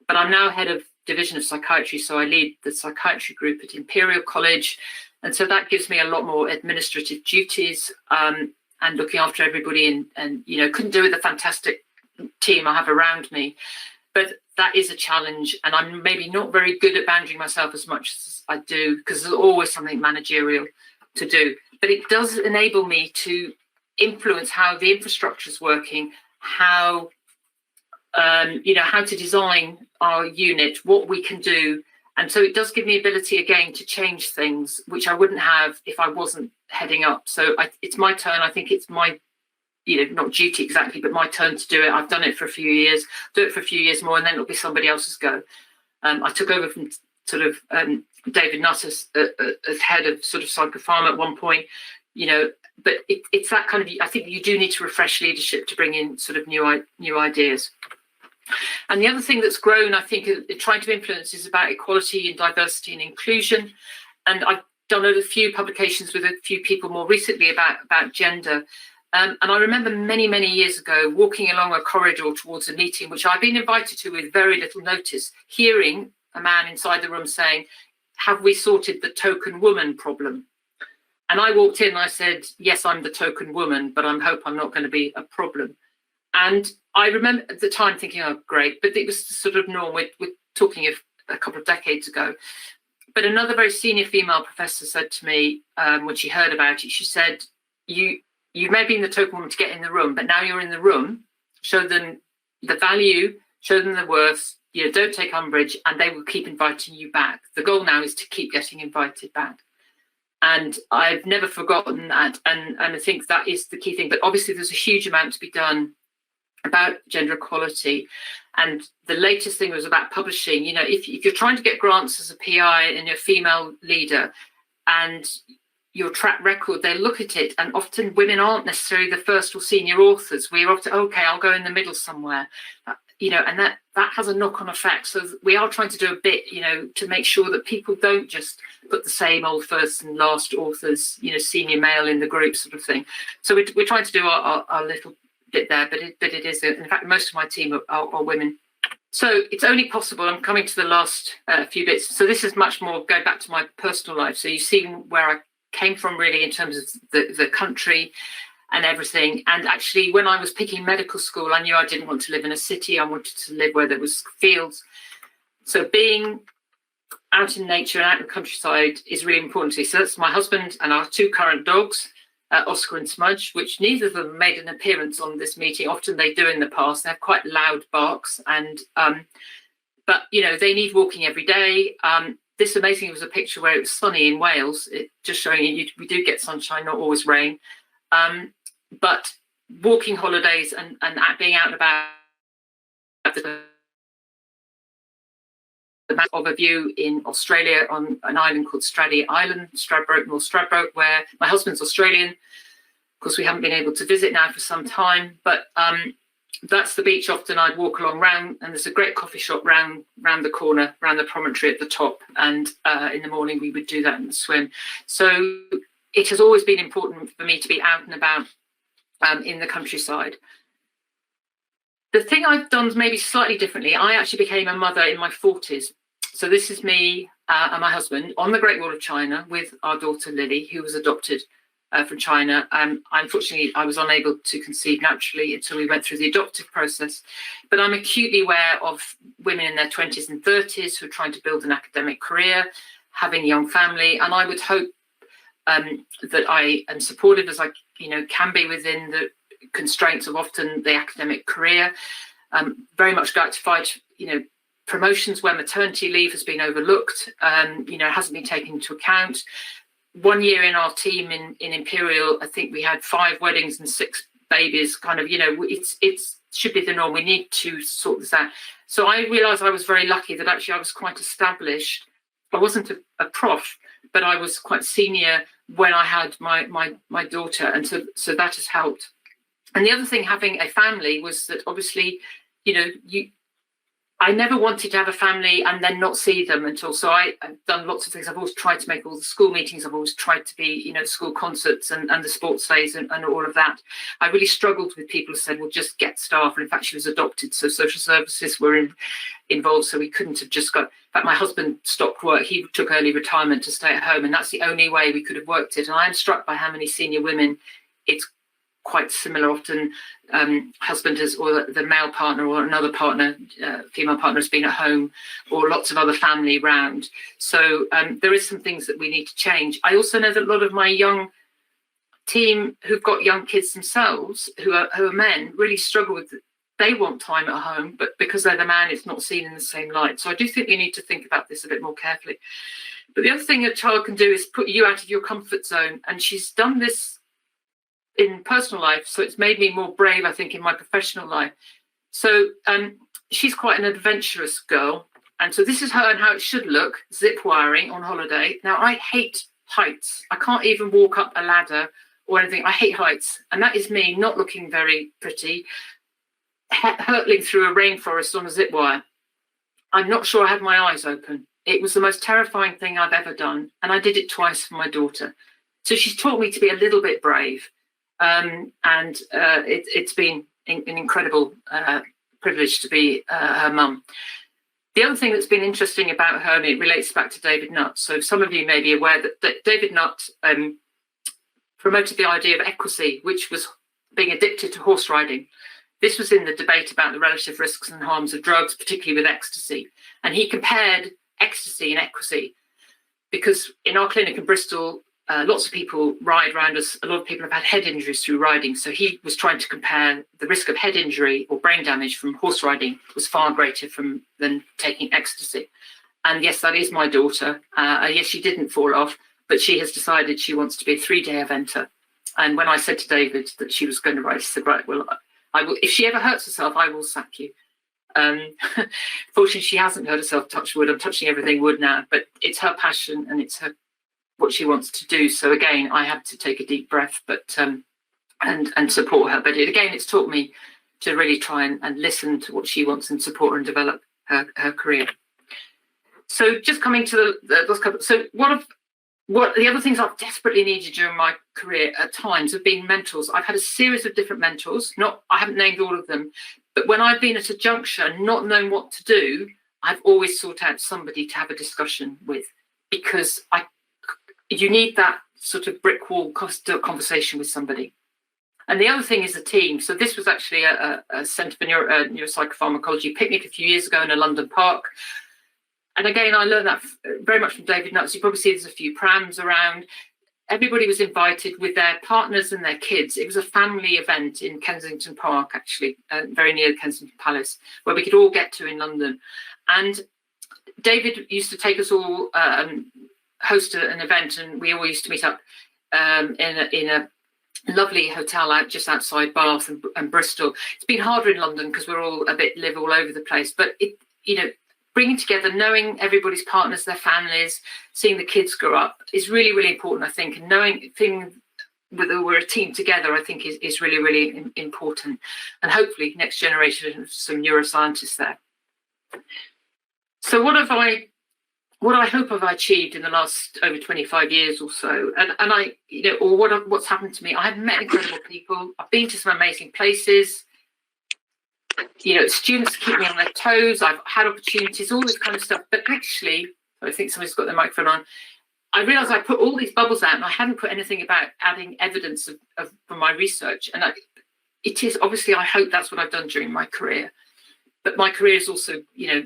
But I'm now head of division of psychiatry, so I lead the psychiatry group at Imperial College. And so that gives me a lot more administrative duties and looking after everybody, and couldn't do it with the fantastic team I have around me. But that is a challenge, and I'm maybe not very good at boundaring myself as much as I do, because there's always something managerial to do. But it does enable me to influence how the infrastructure is working, how how to design our unit, what we can do. And so it does give me ability again to change things, which I wouldn't have if I wasn't heading up. So it's my turn. I think it's my, not duty exactly, but my turn to do it. I've done it for a few years, do it for a few years more, and then it'll be somebody else's go. I took over from sort of David Nutt as head of sort of psychopharm at one point, but it's that kind of, I think you do need to refresh leadership to bring in sort of new ideas. And the other thing that's grown, I think, trying to influence is about equality and diversity and inclusion. And I've done a few publications with a few people more recently about gender. And I remember many, many years ago walking along a corridor towards a meeting, which I'd been invited to with very little notice, hearing a man inside the room saying, "Have we sorted the token woman problem?" And I walked in and I said, "Yes, I'm the token woman, but I hope I'm not going to be a problem." And I remember at the time thinking, oh, great, but it was the sort of norm. We're talking of a couple of decades ago. But another very senior female professor said to me when she heard about it, she said, you may be in the token woman to get in the room, but now you're in the room, show them the value, show them the worth, don't take umbrage, and they will keep inviting you back. The goal now is to keep getting invited back. And I've never forgotten that. And I think that is the key thing. But obviously, there's a huge amount to be done about gender equality. And the latest thing was about publishing. If you're trying to get grants as a PI and you're a female leader and your track record, they look at it, and often women aren't necessarily the first or senior authors. We're often, okay, I'll go in the middle somewhere, and that has a knock-on effect. So we are trying to do a bit, to make sure that people don't just put the same old first and last authors, senior male in the group sort of thing. So we're trying to do our little bit there, but it is, in fact, most of my team are women. So it's only possible, I'm coming to the last few bits. So this is much more going back to my personal life. So you've seen where I came from really in terms of the country and everything. And actually, when I was picking medical school, I knew I didn't want to live in a city. I wanted to live where there was fields. So being out in nature and out in the countryside is really important to me. So that's my husband and our two current dogs, Oscar and Smudge, which neither of them made an appearance on this meeting. Often they do in the past. They have quite loud barks, and but they need walking every day. This amazingly was a picture where it was sunny in Wales, it just showing you we do get sunshine, not always rain. But walking holidays and being out and about the of a view in Australia on an island called Stradbroke Island, North Stradbroke, where my husband's Australian. Of course, we haven't been able to visit now for some time, but that's the beach often I'd walk along round, and there's a great coffee shop round the corner, round the promontory at the top, and in the morning we would do that and swim. So it has always been important for me to be out and about in the countryside. The thing I've done maybe slightly differently, I actually became a mother in my 40s. So this is me and my husband on the Great Wall of China with our daughter Lily, who was adopted from China. Unfortunately, I was unable to conceive naturally until we went through the adoptive process. But I'm acutely aware of women in their 20s and 30s who are trying to build an academic career, having a young family, and I would hope that I am supportive as I can be within the constraints of often the academic career. Very much gratified, promotions where maternity leave has been overlooked, hasn't been taken into account. 1 year in our team in Imperial, I think we had 5 weddings and 6 babies. It should be the norm. We need to sort this out. So I realised I was very lucky that actually I was quite established. I wasn't a prof, but I was quite senior when I had my daughter, and so that has helped. And the other thing, having a family, was that obviously, I never wanted to have a family and then not see them until. So I've done lots of things. I've always tried to make all the school meetings. I've always tried to be, school concerts and the sports days and all of that. I really struggled with people who said, well, just get staff. And in fact, she was adopted, so social services were involved. So we couldn't have just got. In fact, my husband stopped work. He took early retirement to stay at home, and that's the only way we could have worked it. And I am struck by how many senior women it's quite similar. Often husband or the male partner or another partner, female partner, has been at home, or lots of other family around. So there is some things that we need to change. I also know that a lot of my young team who've got young kids themselves, who are men, really struggle with it. They want time at home, but because they're the man, it's not seen in the same light. So I do think we need to think about this a bit more carefully. But the other thing a child can do is put you out of your comfort zone. And she's done this in personal life, so it's made me more brave, I think, in my professional life. So she's quite an adventurous girl, and so this is her and how it should look, zip wiring on holiday. Now, I hate heights. I can't even walk up a ladder or anything. I hate heights, and that is me not looking very pretty, hurtling through a rainforest on a zip wire. I'm not sure I had my eyes open. It was the most terrifying thing I've ever done, and I did it twice for my daughter. So she's taught me to be a little bit brave. It's been an incredible privilege to be her mum. The other thing that's been interesting about her, and it relates back to David Nutt. So some of you may be aware that David Nutt promoted the idea of equity, which was being addicted to horse riding. This was in the debate about the relative risks and harms of drugs, particularly with ecstasy. And he compared ecstasy and equity, because in our clinic in Bristol, lots of people ride around us. A lot of people have had head injuries through riding. So he was trying to compare the risk of head injury or brain damage from horse riding was far greater than taking ecstasy. And yes, that is my daughter. Yes, she didn't fall off, but she has decided she wants to be a 3-day eventer. And when I said to David that she was going to ride, she said, right, well, I will. If she ever hurts herself, I will sack you. Fortunately, she hasn't hurt herself, touch wood. I'm touching everything wood now, but it's her passion and it's what she wants to do. So again, I had to take a deep breath, but and support her. But it's taught me to really try and listen to what she wants and support her and develop her career. So just coming to the last couple. So what the other things I've desperately needed during my career at times have been mentors. I've had a series of different mentors. I haven't named all of them, but when I've been at a juncture and not known what to do, I've always sought out somebody to have a discussion with, because you need that sort of brick wall conversation with somebody. And the other thing is a team. So this was actually a Centre for Neuropsychopharmacology picnic a few years ago in a London park. And again, I learned that very much from David Nutt. So you probably see there's a few prams around. Everybody was invited with their partners and their kids. It was a family event in Kensington Park, actually, very near Kensington Palace, where we could all get to in London. And David used to take us all host an event, and we all used to meet up in a lovely hotel out just outside Bath and Bristol. It's been harder in London because we're all live all over the place, but bringing together, knowing everybody's partners, their families, seeing the kids grow up is really, really important, I think. And knowing whether we're a team together, I think is really, really important. And hopefully next generation of some neuroscientists there. So what I hope I've achieved in the last over 25 years or so, what's happened to me, I have met incredible people. I've been to some amazing places. Students keep me on their toes. I've had opportunities, all this kind of stuff. But actually, I think somebody's got their microphone on. I realised I put all these bubbles out and I hadn't put anything about adding evidence from my research. And it is obviously, I hope that's what I've done during my career. But my career is also,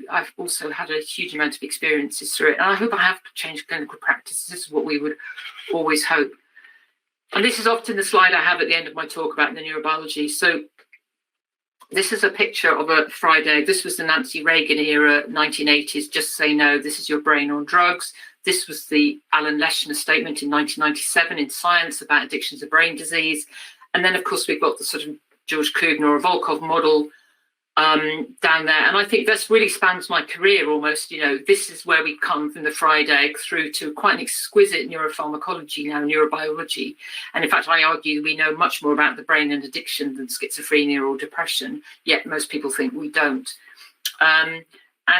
I've also had a huge amount of experiences through it. And I hope I have changed clinical practice. This is what we would always hope. And this is often the slide I have at the end of my talk about the neurobiology. So this is a picture of a fried egg. This was the Nancy Reagan era, 1980s, just say no, this is your brain on drugs. This was the Alan Leshner statement in 1997 in Science about addictions of brain disease. And then, of course, we've got the sort of George Kubner or Volkov model down there. And I think this really spans my career almost. This is where we come from the fried egg through to quite an exquisite neuropharmacology now, neurobiology. And in fact, I argue we know much more about the brain and addiction than schizophrenia or depression, yet most people think we don't. And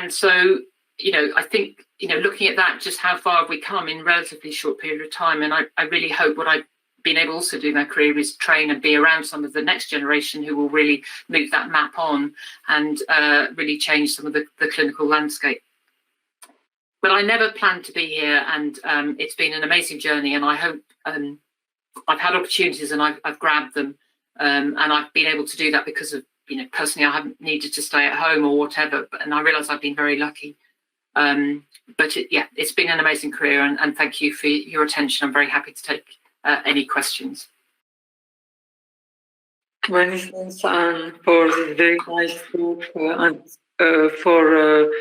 so, I think, looking at that, just how far have we come in a relatively short period of time. And I really hope what I've been able also to do in my career is train and be around some of the next generation who will really move that map on and really change some of the clinical landscape. But I never planned to be here, and it's been an amazing journey, and I hope I've had opportunities and I've grabbed them, and I've been able to do that because of, personally I haven't needed to stay at home or whatever, and I realise I've been very lucky. But it's been an amazing career, and thank you for your attention. I'm very happy to take any questions. Many thanks, Anne, for this very nice talk and for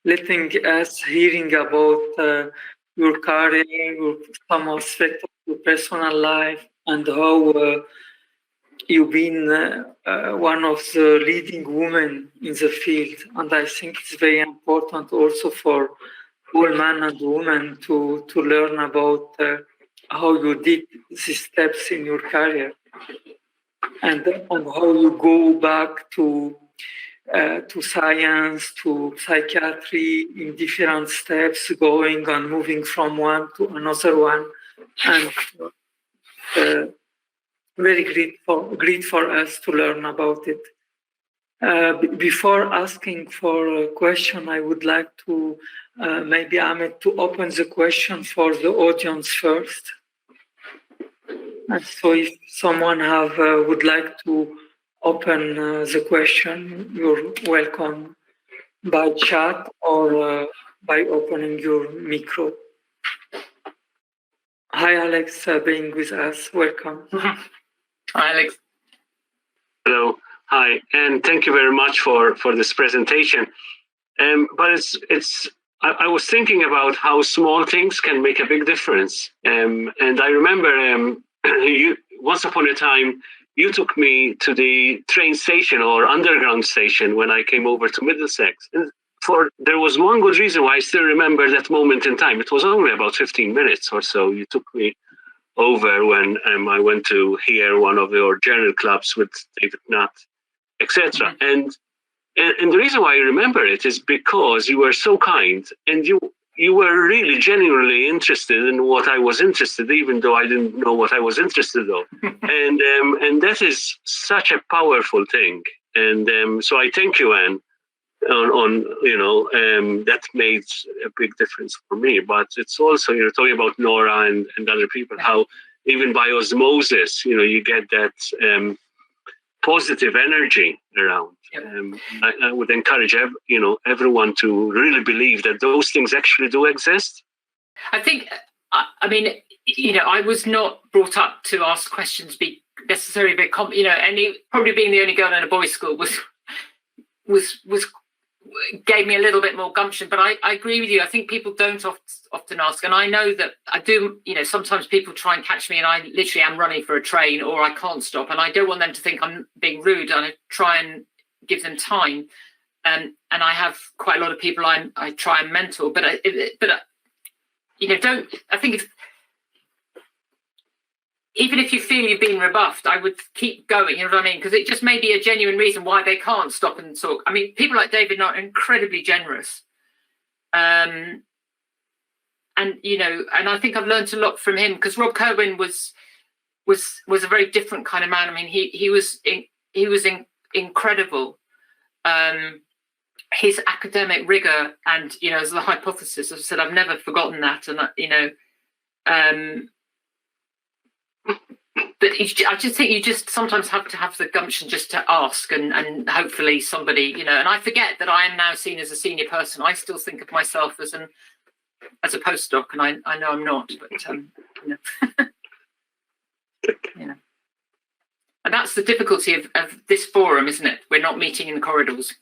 letting us hearing about your career, some aspect of your personal life, and how you've been one of the leading women in the field. And I think it's very important also for all men and women to learn about how you did these steps in your career, and how you go back to science, to psychiatry in different steps, going and moving from one to another one, and very great for us to learn about it. Before asking for a question, I would like to maybe Ahmed to open the question for the audience first. And so if someone would like to open the question, you're welcome by chat or by opening your micro. Hi, Alex, being with us. Welcome. Hi, Alex. Hello. Hi, and thank you very much for this presentation. But I was thinking about how small things can make a big difference. And I remember once upon a time, you took me to the train station or underground station when I came over to Middlesex. And there was one good reason why I still remember that moment in time. It was only about 15 minutes or so. You took me over when I went to hear one of your journal clubs with David Nutt, etc. Mm-hmm. And the reason why I remember it is because you were so kind, and you were really genuinely interested in what I was interested, even though I didn't know what I was interested in. And that is such a powerful thing. And so I thank you, Anne, that made a big difference for me. But it's also, talking about Nora and other people, how even by osmosis, you get that positive energy around. I would encourage everyone to really believe that those things actually do exist. I think, I was not brought up to ask questions, be necessarily very, probably being the only girl in a boys' school was gave me a little bit more gumption. But I agree with you. I think people don't often ask, and I know that I do. Sometimes people try and catch me, and I literally am running for a train, or I can't stop, and I don't want them to think I'm being rude. And I try and give them time. And I have quite a lot of people I try and mentor, but I think even if you feel you've been rebuffed, I would keep going, you know what I mean? Because it just may be a genuine reason why they can't stop and talk. I mean, people like David are incredibly generous. And I think I've learned a lot from him, because Rob Kerwin was a very different kind of man. I mean, he was incredible. His academic rigor and, as the hypothesis, as I said, I've never forgotten that. And, but I just think you just sometimes have to have the gumption just to ask, and hopefully somebody, and I forget that I am now seen as a senior person. I still think of myself as a postdoc, and I know I'm not, but, And that's the difficulty of this forum, isn't it? We're not meeting in the corridors.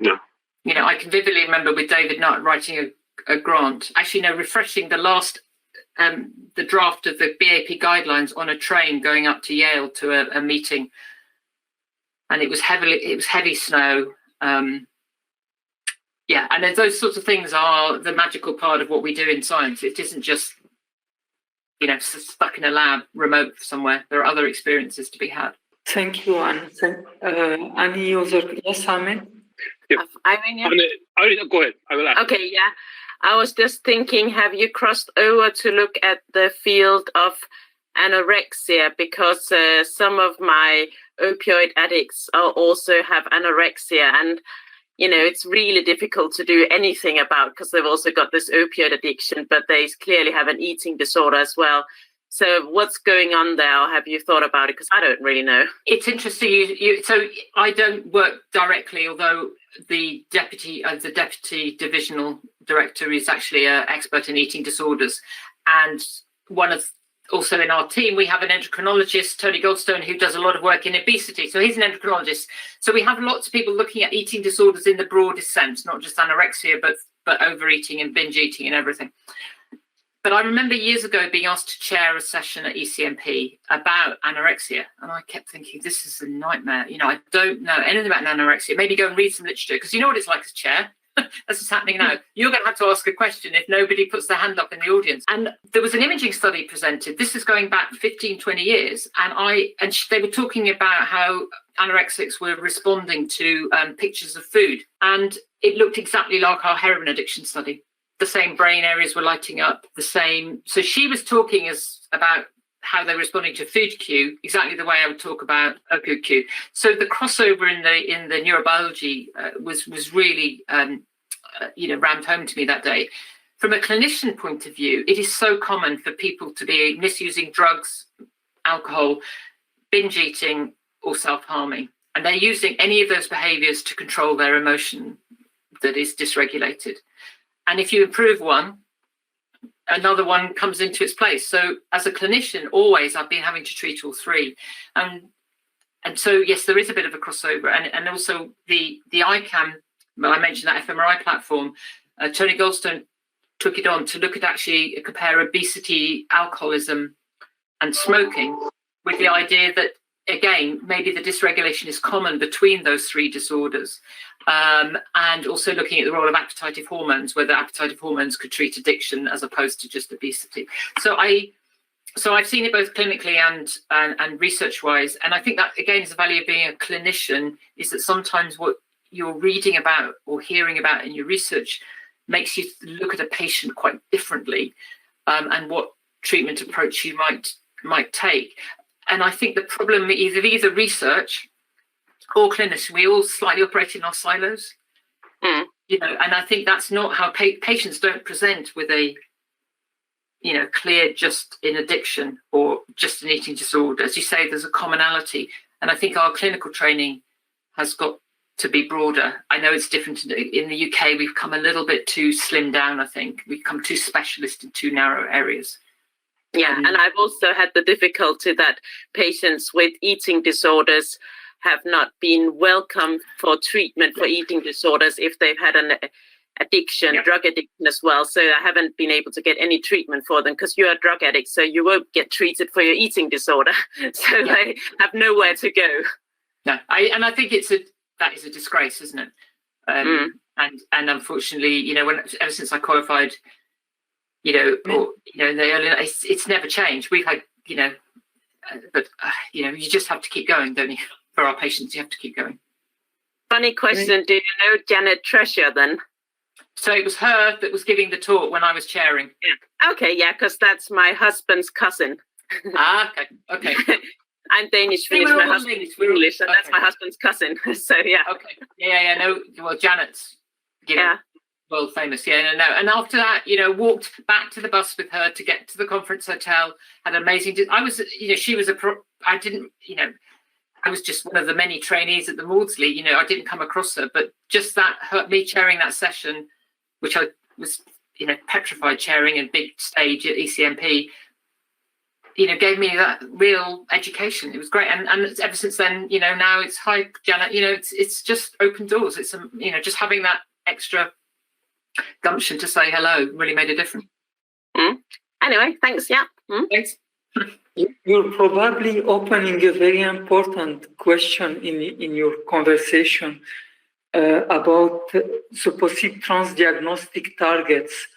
No. I can vividly remember with David Nutt writing a grant, actually, refreshing the last, the draft of the BAP guidelines on a train going up to Yale to a meeting. And it was heavy snow. And those sorts of things are the magical part of what we do in science. It isn't just, stuck in a lab remote somewhere. There are other experiences to be had. Thank you, Anne. Any other? Yes, Amin? Yep. Go ahead. I will ask. Okay, yeah. I was just thinking, have you crossed over to look at the field of anorexia? Because some of my opioid addicts also have anorexia, and it's really difficult to do anything about, because they've also got this opioid addiction, but they clearly have an eating disorder as well. So what's going on there? Or have you thought about it? Because I don't really know. It's interesting. So I don't work directly, although the deputy divisional director is actually an expert in eating disorders. And also in our team, we have an endocrinologist, Tony Goldstone, who does a lot of work in obesity. So he's an endocrinologist. So we have lots of people looking at eating disorders in the broadest sense, not just anorexia, but overeating and binge eating and everything. But I remember years ago being asked to chair a session at ECMP about anorexia. And I kept thinking, this is a nightmare. I don't know anything about anorexia. Maybe go and read some literature, because you know what it's like as chair. That's what's happening now. You're going to have to ask a question if nobody puts their hand up in the audience. And there was an imaging study presented. This is going back 15, 20 years. And they were talking about how anorexics were responding to pictures of food. And it looked exactly like our heroin addiction study. The same brain areas were lighting up, the same. So she was talking about how they're responding to food cue, exactly the way I would talk about opioid cue. So the crossover in the neurobiology was really rammed home to me that day. From a clinician point of view, it is so common for people to be misusing drugs, alcohol, binge eating, or self-harming, and they're using any of those behaviors to control their emotion that is dysregulated. And if you improve one, another one comes into its place. So as a clinician, always I've been having to treat all three. And so, yes, there is a bit of a crossover. And also the ICAM, well, I mentioned that fMRI platform, Tony Goldstone took it on to look at actually compare obesity, alcoholism and smoking, with the idea that, again, maybe the dysregulation is common between those three disorders. And also looking at the role of appetitive hormones, whether appetitive hormones could treat addiction as opposed to just obesity. So I've seen it both clinically and research-wise. And I think that, again, is the value of being a clinician, is that sometimes what you're reading about or hearing about in your research makes you look at a patient quite differently, and what treatment approach you might take. And I think the problem is either research or clinician, we all slightly operate in our silos, and I think that's not how patients don't present with a, clear just in addiction or just an eating disorder. As you say, there's a commonality, and I think our clinical training has got to be broader. I know it's different in the UK. We've come a little bit too slimmed down. I think we've come too specialist in too narrow areas. Yeah, and I've also had the difficulty that patients with eating disorders have not been welcome for treatment for eating disorders if they've had an addiction, drug addiction as well. So I haven't been able to get any treatment for them because you're a drug addict, so you won't get treated for your eating disorder. So they have nowhere to go. No, I think that is a disgrace, isn't it? And unfortunately, ever since I qualified, in the early, it's never changed. We've had, but you just have to keep going, don't you? For our patients, you have to keep going. Funny question. Do you know Janet Treasure then? So it was her that was giving the talk when I was chairing. Yeah. Okay, yeah, because that's my husband's cousin. Okay. I'm Danish, Finnish, my husband's English, and that's my husband's cousin. So yeah. Okay. Yeah. No. Well, Janet's, world famous. Yeah. No. And after that, walked back to the bus with her to get to the conference hotel. Had amazing. I was, she was I didn't, I was just one of the many trainees at the Maudsley. I didn't come across her, but just me chairing that session, which I was, petrified chairing a big stage at ECMP. Gave me that real education. It was great, and ever since then, now it's hi Janet. It's just opened doors. It's just having that extra gumption to say hello really made a difference. Anyway, thanks. Yeah. Thanks. You're probably opening a very important question in your conversation about supposed transdiagnostic targets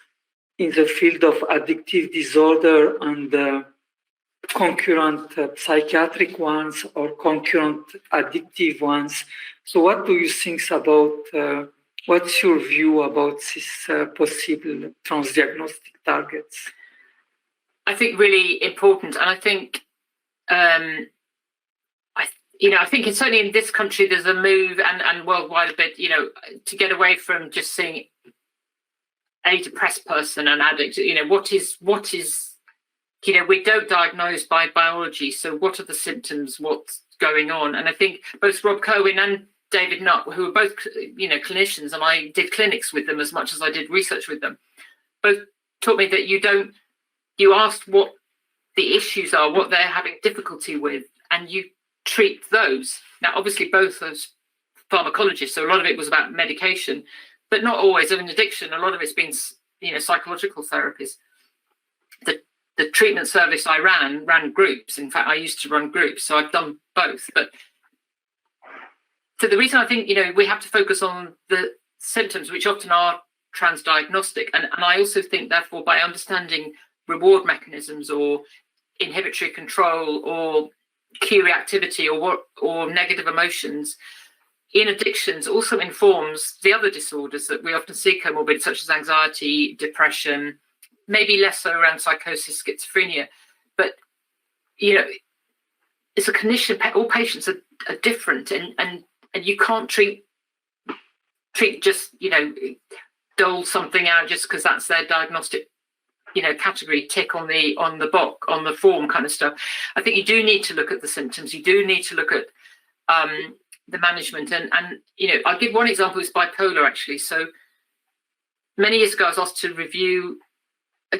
in the field of addictive disorder and concurrent psychiatric ones or concurrent addictive ones. So what do you think about, what's your view about these possible transdiagnostic targets? I think really important. And I think, I think it's certainly in this country, there's a move and worldwide a bit, to get away from just seeing a depressed person, an addict, what is, we don't diagnose by biology. So what are the symptoms? What's going on? And I think both Rob Cohen and David Nutt, who are both, clinicians, and I did clinics with them as much as I did research with them, both taught me that you asked what the issues are, what they're having difficulty with, and you treat those. Now, obviously, both as pharmacologists, so a lot of it was about medication, but not always. In addiction, a lot of it's been, psychological therapies. The treatment service I ran groups. In fact, I used to run groups, so I've done both. But so the reason I think, we have to focus on the symptoms, which often are transdiagnostic. And I also think, therefore, by understanding reward mechanisms or inhibitory control or cue reactivity or negative emotions in addictions also informs the other disorders that we often see comorbid, such as anxiety, depression, maybe less so around psychosis, schizophrenia. But, it's a condition, all patients are different and you can't treat just, dole something out just because that's their diagnostic category tick on the form kind of stuff. I think you do need to look at the symptoms. You do need to look at the management. And I'll give one example, is bipolar, actually. So many years ago, I was asked to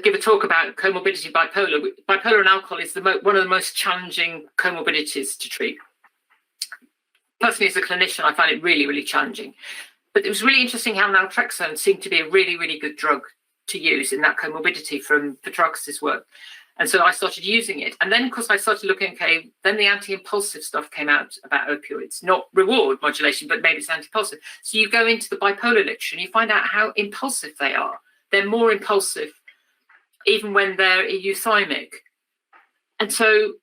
give a talk about comorbidity bipolar. Bipolar and alcohol is one of the most challenging comorbidities to treat. Personally, as a clinician, I find it really, really challenging. But it was really interesting how naltrexone seemed to be a really, really good drug to use in that comorbidity from Petrakis' work. And so I started using it. And then, of course, I started looking, then the anti-impulsive stuff came out about opioids, not reward modulation, but maybe it's anti-impulsive. So you go into the bipolar literature and you find out how impulsive they are. They're more impulsive even when they're euthymic. And so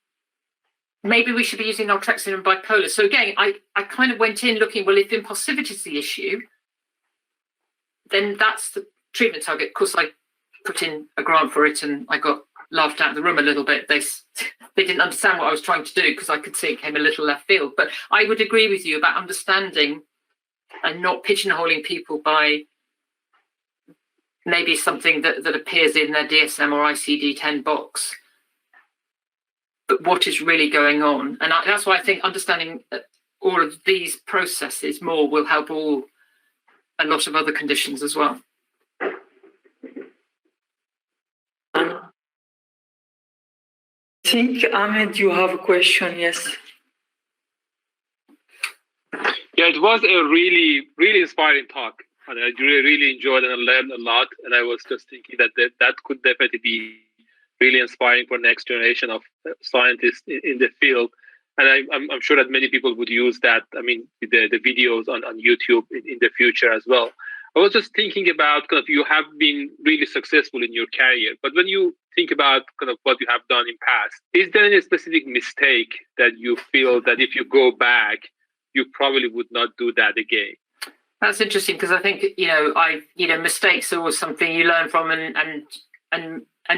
maybe we should be using naltrexone in bipolar. So again, I kind of went in looking, well, if impulsivity is the issue, then that's the treatment target. Of course, I put in a grant for it and I got laughed out of the room a little bit. They didn't understand what I was trying to do because I could see it came a little left field. But I would agree with you about understanding and not pigeonholing people by maybe something that appears in their DSM or ICD-10 box, but what is really going on. And that's why I think understanding all of these processes more will help a lot of other conditions as well. I think, Ahmed, you have a question, yes? Yeah, it was a really, really inspiring talk. And I really enjoyed and I learned a lot. And I was just thinking that could definitely be really inspiring for next generation of scientists in the field. And I'm sure that many people would use that. I mean, the videos on YouTube in the future as well. I was just thinking about kind of you have been really successful in your career, but when you think about kind of what you have done in past, is there any specific mistake that you feel that if you go back, you probably would not do that again? That's interesting because I think mistakes are always something you learn from and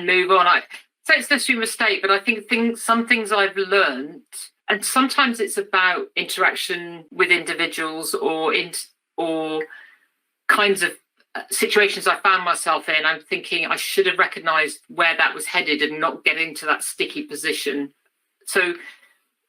move on. I say it's necessarily a mistake, but I think some things I've learned, and sometimes it's about interaction with individuals or kinds of situations I found myself in. I'm thinking I should have recognised where that was headed and not get into that sticky position. So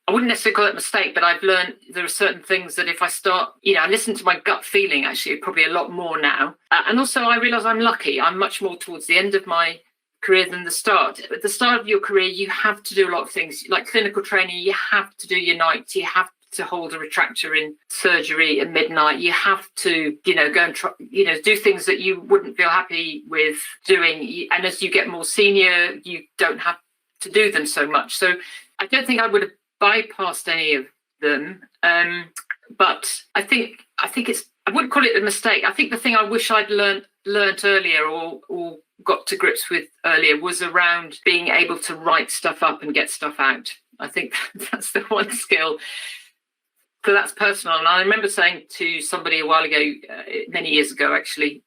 I wouldn't necessarily call it a mistake, but I've learned there are certain things that if I start, I listen to my gut feeling actually probably a lot more now. And also I realise I'm lucky. I'm much more towards the end of my career than the start. At the start of your career, you have to do a lot of things like clinical training. You have to do your nights. You have to hold a retractor in surgery at midnight. You have to, go and try, do things that you wouldn't feel happy with doing. And as you get more senior, you don't have to do them so much. So I don't think I would have bypassed any of them. But I think it's, I wouldn't call it a mistake. I think the thing I wish I'd learned earlier or got to grips with earlier was around being able to write stuff up and get stuff out. I think that's the one skill. So that's personal. And I remember saying to somebody a while ago, many years ago, actually,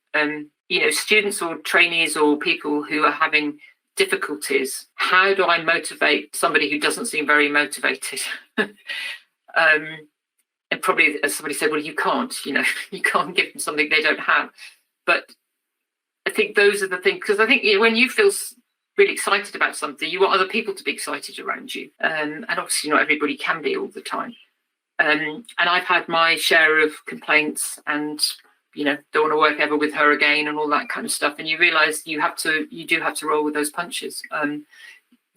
students or trainees or people who are having difficulties, how do I motivate somebody who doesn't seem very motivated? And probably, as somebody said, well, you can't give them something they don't have. But I think those are the things, because I think when you feel really excited about something, you want other people to be excited around you. And obviously not everybody can be all the time. And I've had my share of complaints and, don't want to work ever with her again and all that kind of stuff. And you realise you do have to roll with those punches.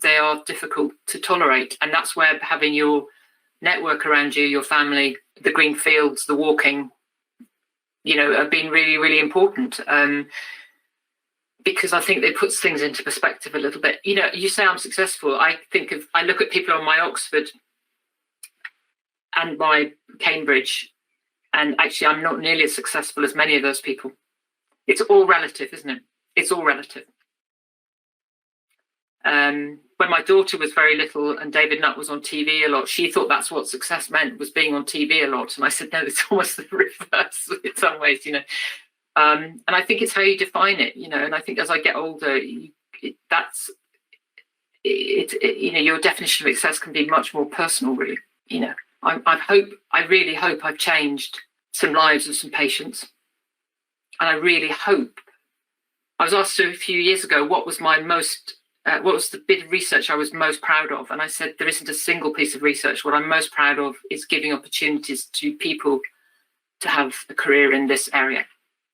They are difficult to tolerate. And that's where having your network around you, your family, the green fields, the walking, have been really, really important. Because I think it puts things into perspective a little bit. You say I'm successful. I look at people on my Oxford and my Cambridge, and actually I'm not nearly as successful as many of those people. It's all relative, isn't it? It's all relative. When my daughter was very little and David Nutt was on TV a lot, she thought that's what success meant, was being on TV a lot. And I said, no, it's almost the reverse in some ways, And I think it's how you define it, and I think as I get older, your definition of success can be much more personal, really. I really hope I've changed some lives of some patients. And I really hope, I was asked a few years ago, what was the bit of research I was most proud of? And I said, there isn't a single piece of research. What I'm most proud of is giving opportunities to people to have a career in this area,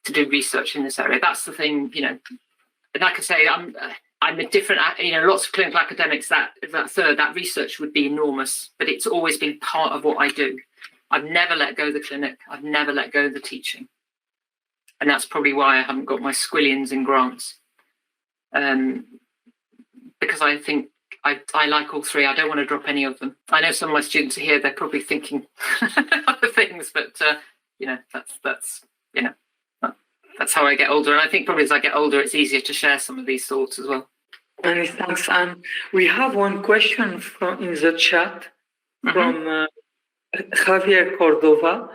to do research in this area. That's the thing, and like I say, I'm a different, lots of clinical academics, that research would be enormous, but it's always been part of what I do. I've never let go of the clinic. I've never let go of the teaching. And that's probably why I haven't got my squillions in grants. Because I think I like all three. I don't want to drop any of them. I know some of my students are here, they're probably thinking other things, but, that's how I get older. And I think probably as I get older, it's easier to share some of these thoughts as well. Many thanks. And we have one question in the chat from Javier Cordova.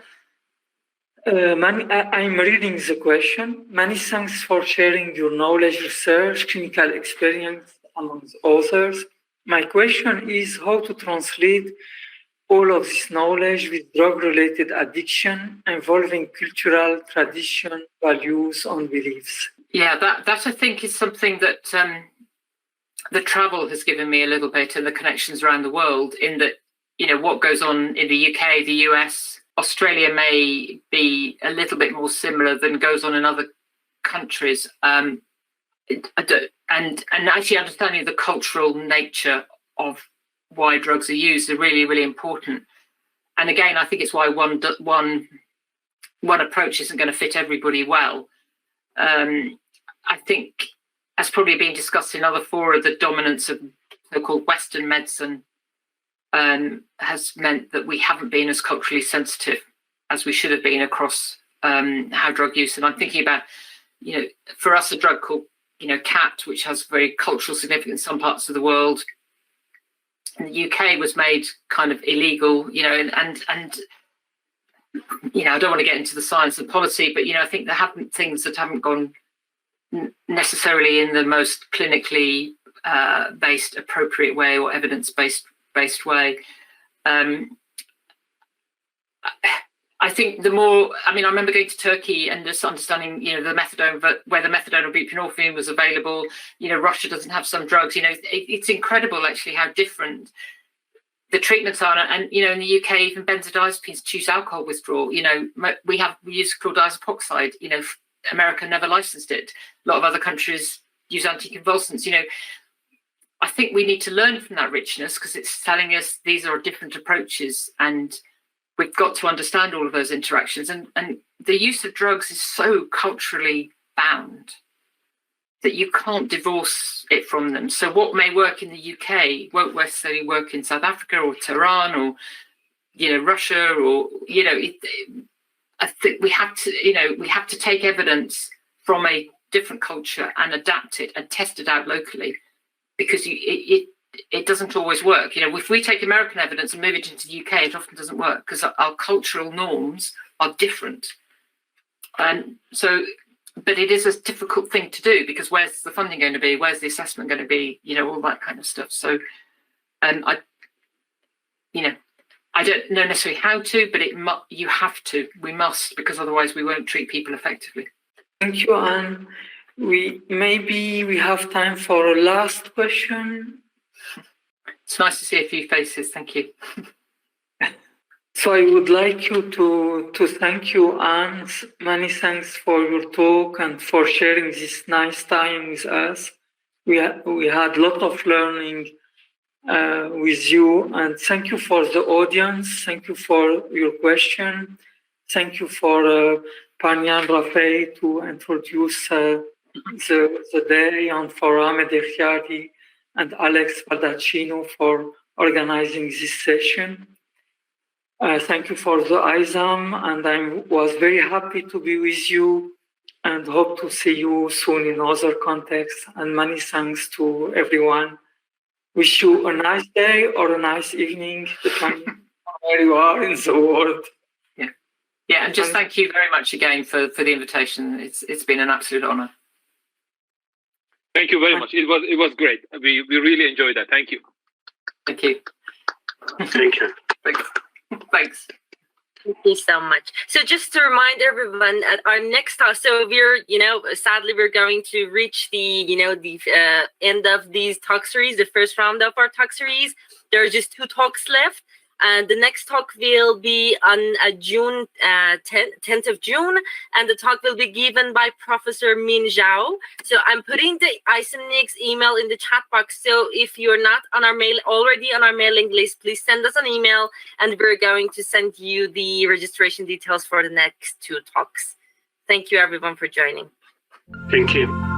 I'm reading the question. Many thanks for sharing your knowledge, research, clinical experience, among others. My question is how to translate all of this knowledge with drug-related addiction involving cultural, tradition, values, and beliefs. Yeah, that I think is something that the travel has given me a little bit, and the connections around the world, in that, what goes on in the UK, the US, Australia may be a little bit more similar than goes on in other countries. And actually understanding the cultural nature of why drugs are used are really, really important. And again, I think it's why one approach isn't going to fit everybody well. I think, as probably been discussed in other fora, the dominance of so-called Western medicine has meant that we haven't been as culturally sensitive as we should have been across how drug use. And I'm thinking about, for us, a drug called, CAT, which has very cultural significance in some parts of the world. In the UK was made kind of illegal, and I don't want to get into the science and policy, but, I think there have been things that haven't gone necessarily in the most clinically based, appropriate way or evidence-based way. I think the more, I remember going to Turkey and just understanding, the methadone, where the methadone or buprenorphine was available. Russia doesn't have some drugs. It's incredible actually how different the treatments are. And, in the UK, even benzodiazepines choose alcohol withdrawal. We use chlordiazepam epoxide. America never licensed it. A lot of other countries use anticonvulsants. I think we need to learn from that richness, because it's telling us these are different approaches, and we've got to understand all of those interactions. And the use of drugs is so culturally bound that you can't divorce it from them. So what may work in the UK won't necessarily work in South Africa or Tehran or, Russia or, I think we have to take evidence from a different culture and adapt it and test it out locally, because it doesn't always work. If we take American evidence and move it into the UK, it often doesn't work because our cultural norms are different. And so, but it is a difficult thing to do, because where's the funding going to be? Where's the assessment going to be? All that kind of stuff. So, I don't know necessarily how to, but you have to. We must, because otherwise we won't treat people effectively. Thank you, Anne. We have time for a last question. It's nice to see a few faces. Thank you. So I would like you to thank you, Anne. Many thanks for your talk and for sharing this nice time with us. We had a lot of learning with you, and thank you for the audience. Thank you for your question. Thank you for Panyan Rafay to introduce the day, and for Ahmed Erkiari and Alex Baldacchino for organizing this session. Thank you for the ISAM, and I was very happy to be with you and hope to see you soon in other contexts. And many thanks to everyone. Wish you a nice day or a nice evening, depending on where you are in the world. Yeah, and just thank you very much again for the invitation. It's been an absolute honor. Thank you very much. It was great. We really enjoyed that. Thank you. Thank you. Thank you. Thanks. Thank you so much. So just to remind everyone, at our next talk, so we're, sadly we're going to reach the end of these talk series, the first round of our talk series. There are just 2 talks left. And the next talk will be on June 10th of June, and the talk will be given by Professor Min Zhao. So I'm putting the ISAM-NIG's email in the chat box. So if you're not already on our mailing list, please send us an email, and we're going to send you the registration details for the next 2 talks. Thank you, everyone, for joining. Thank you.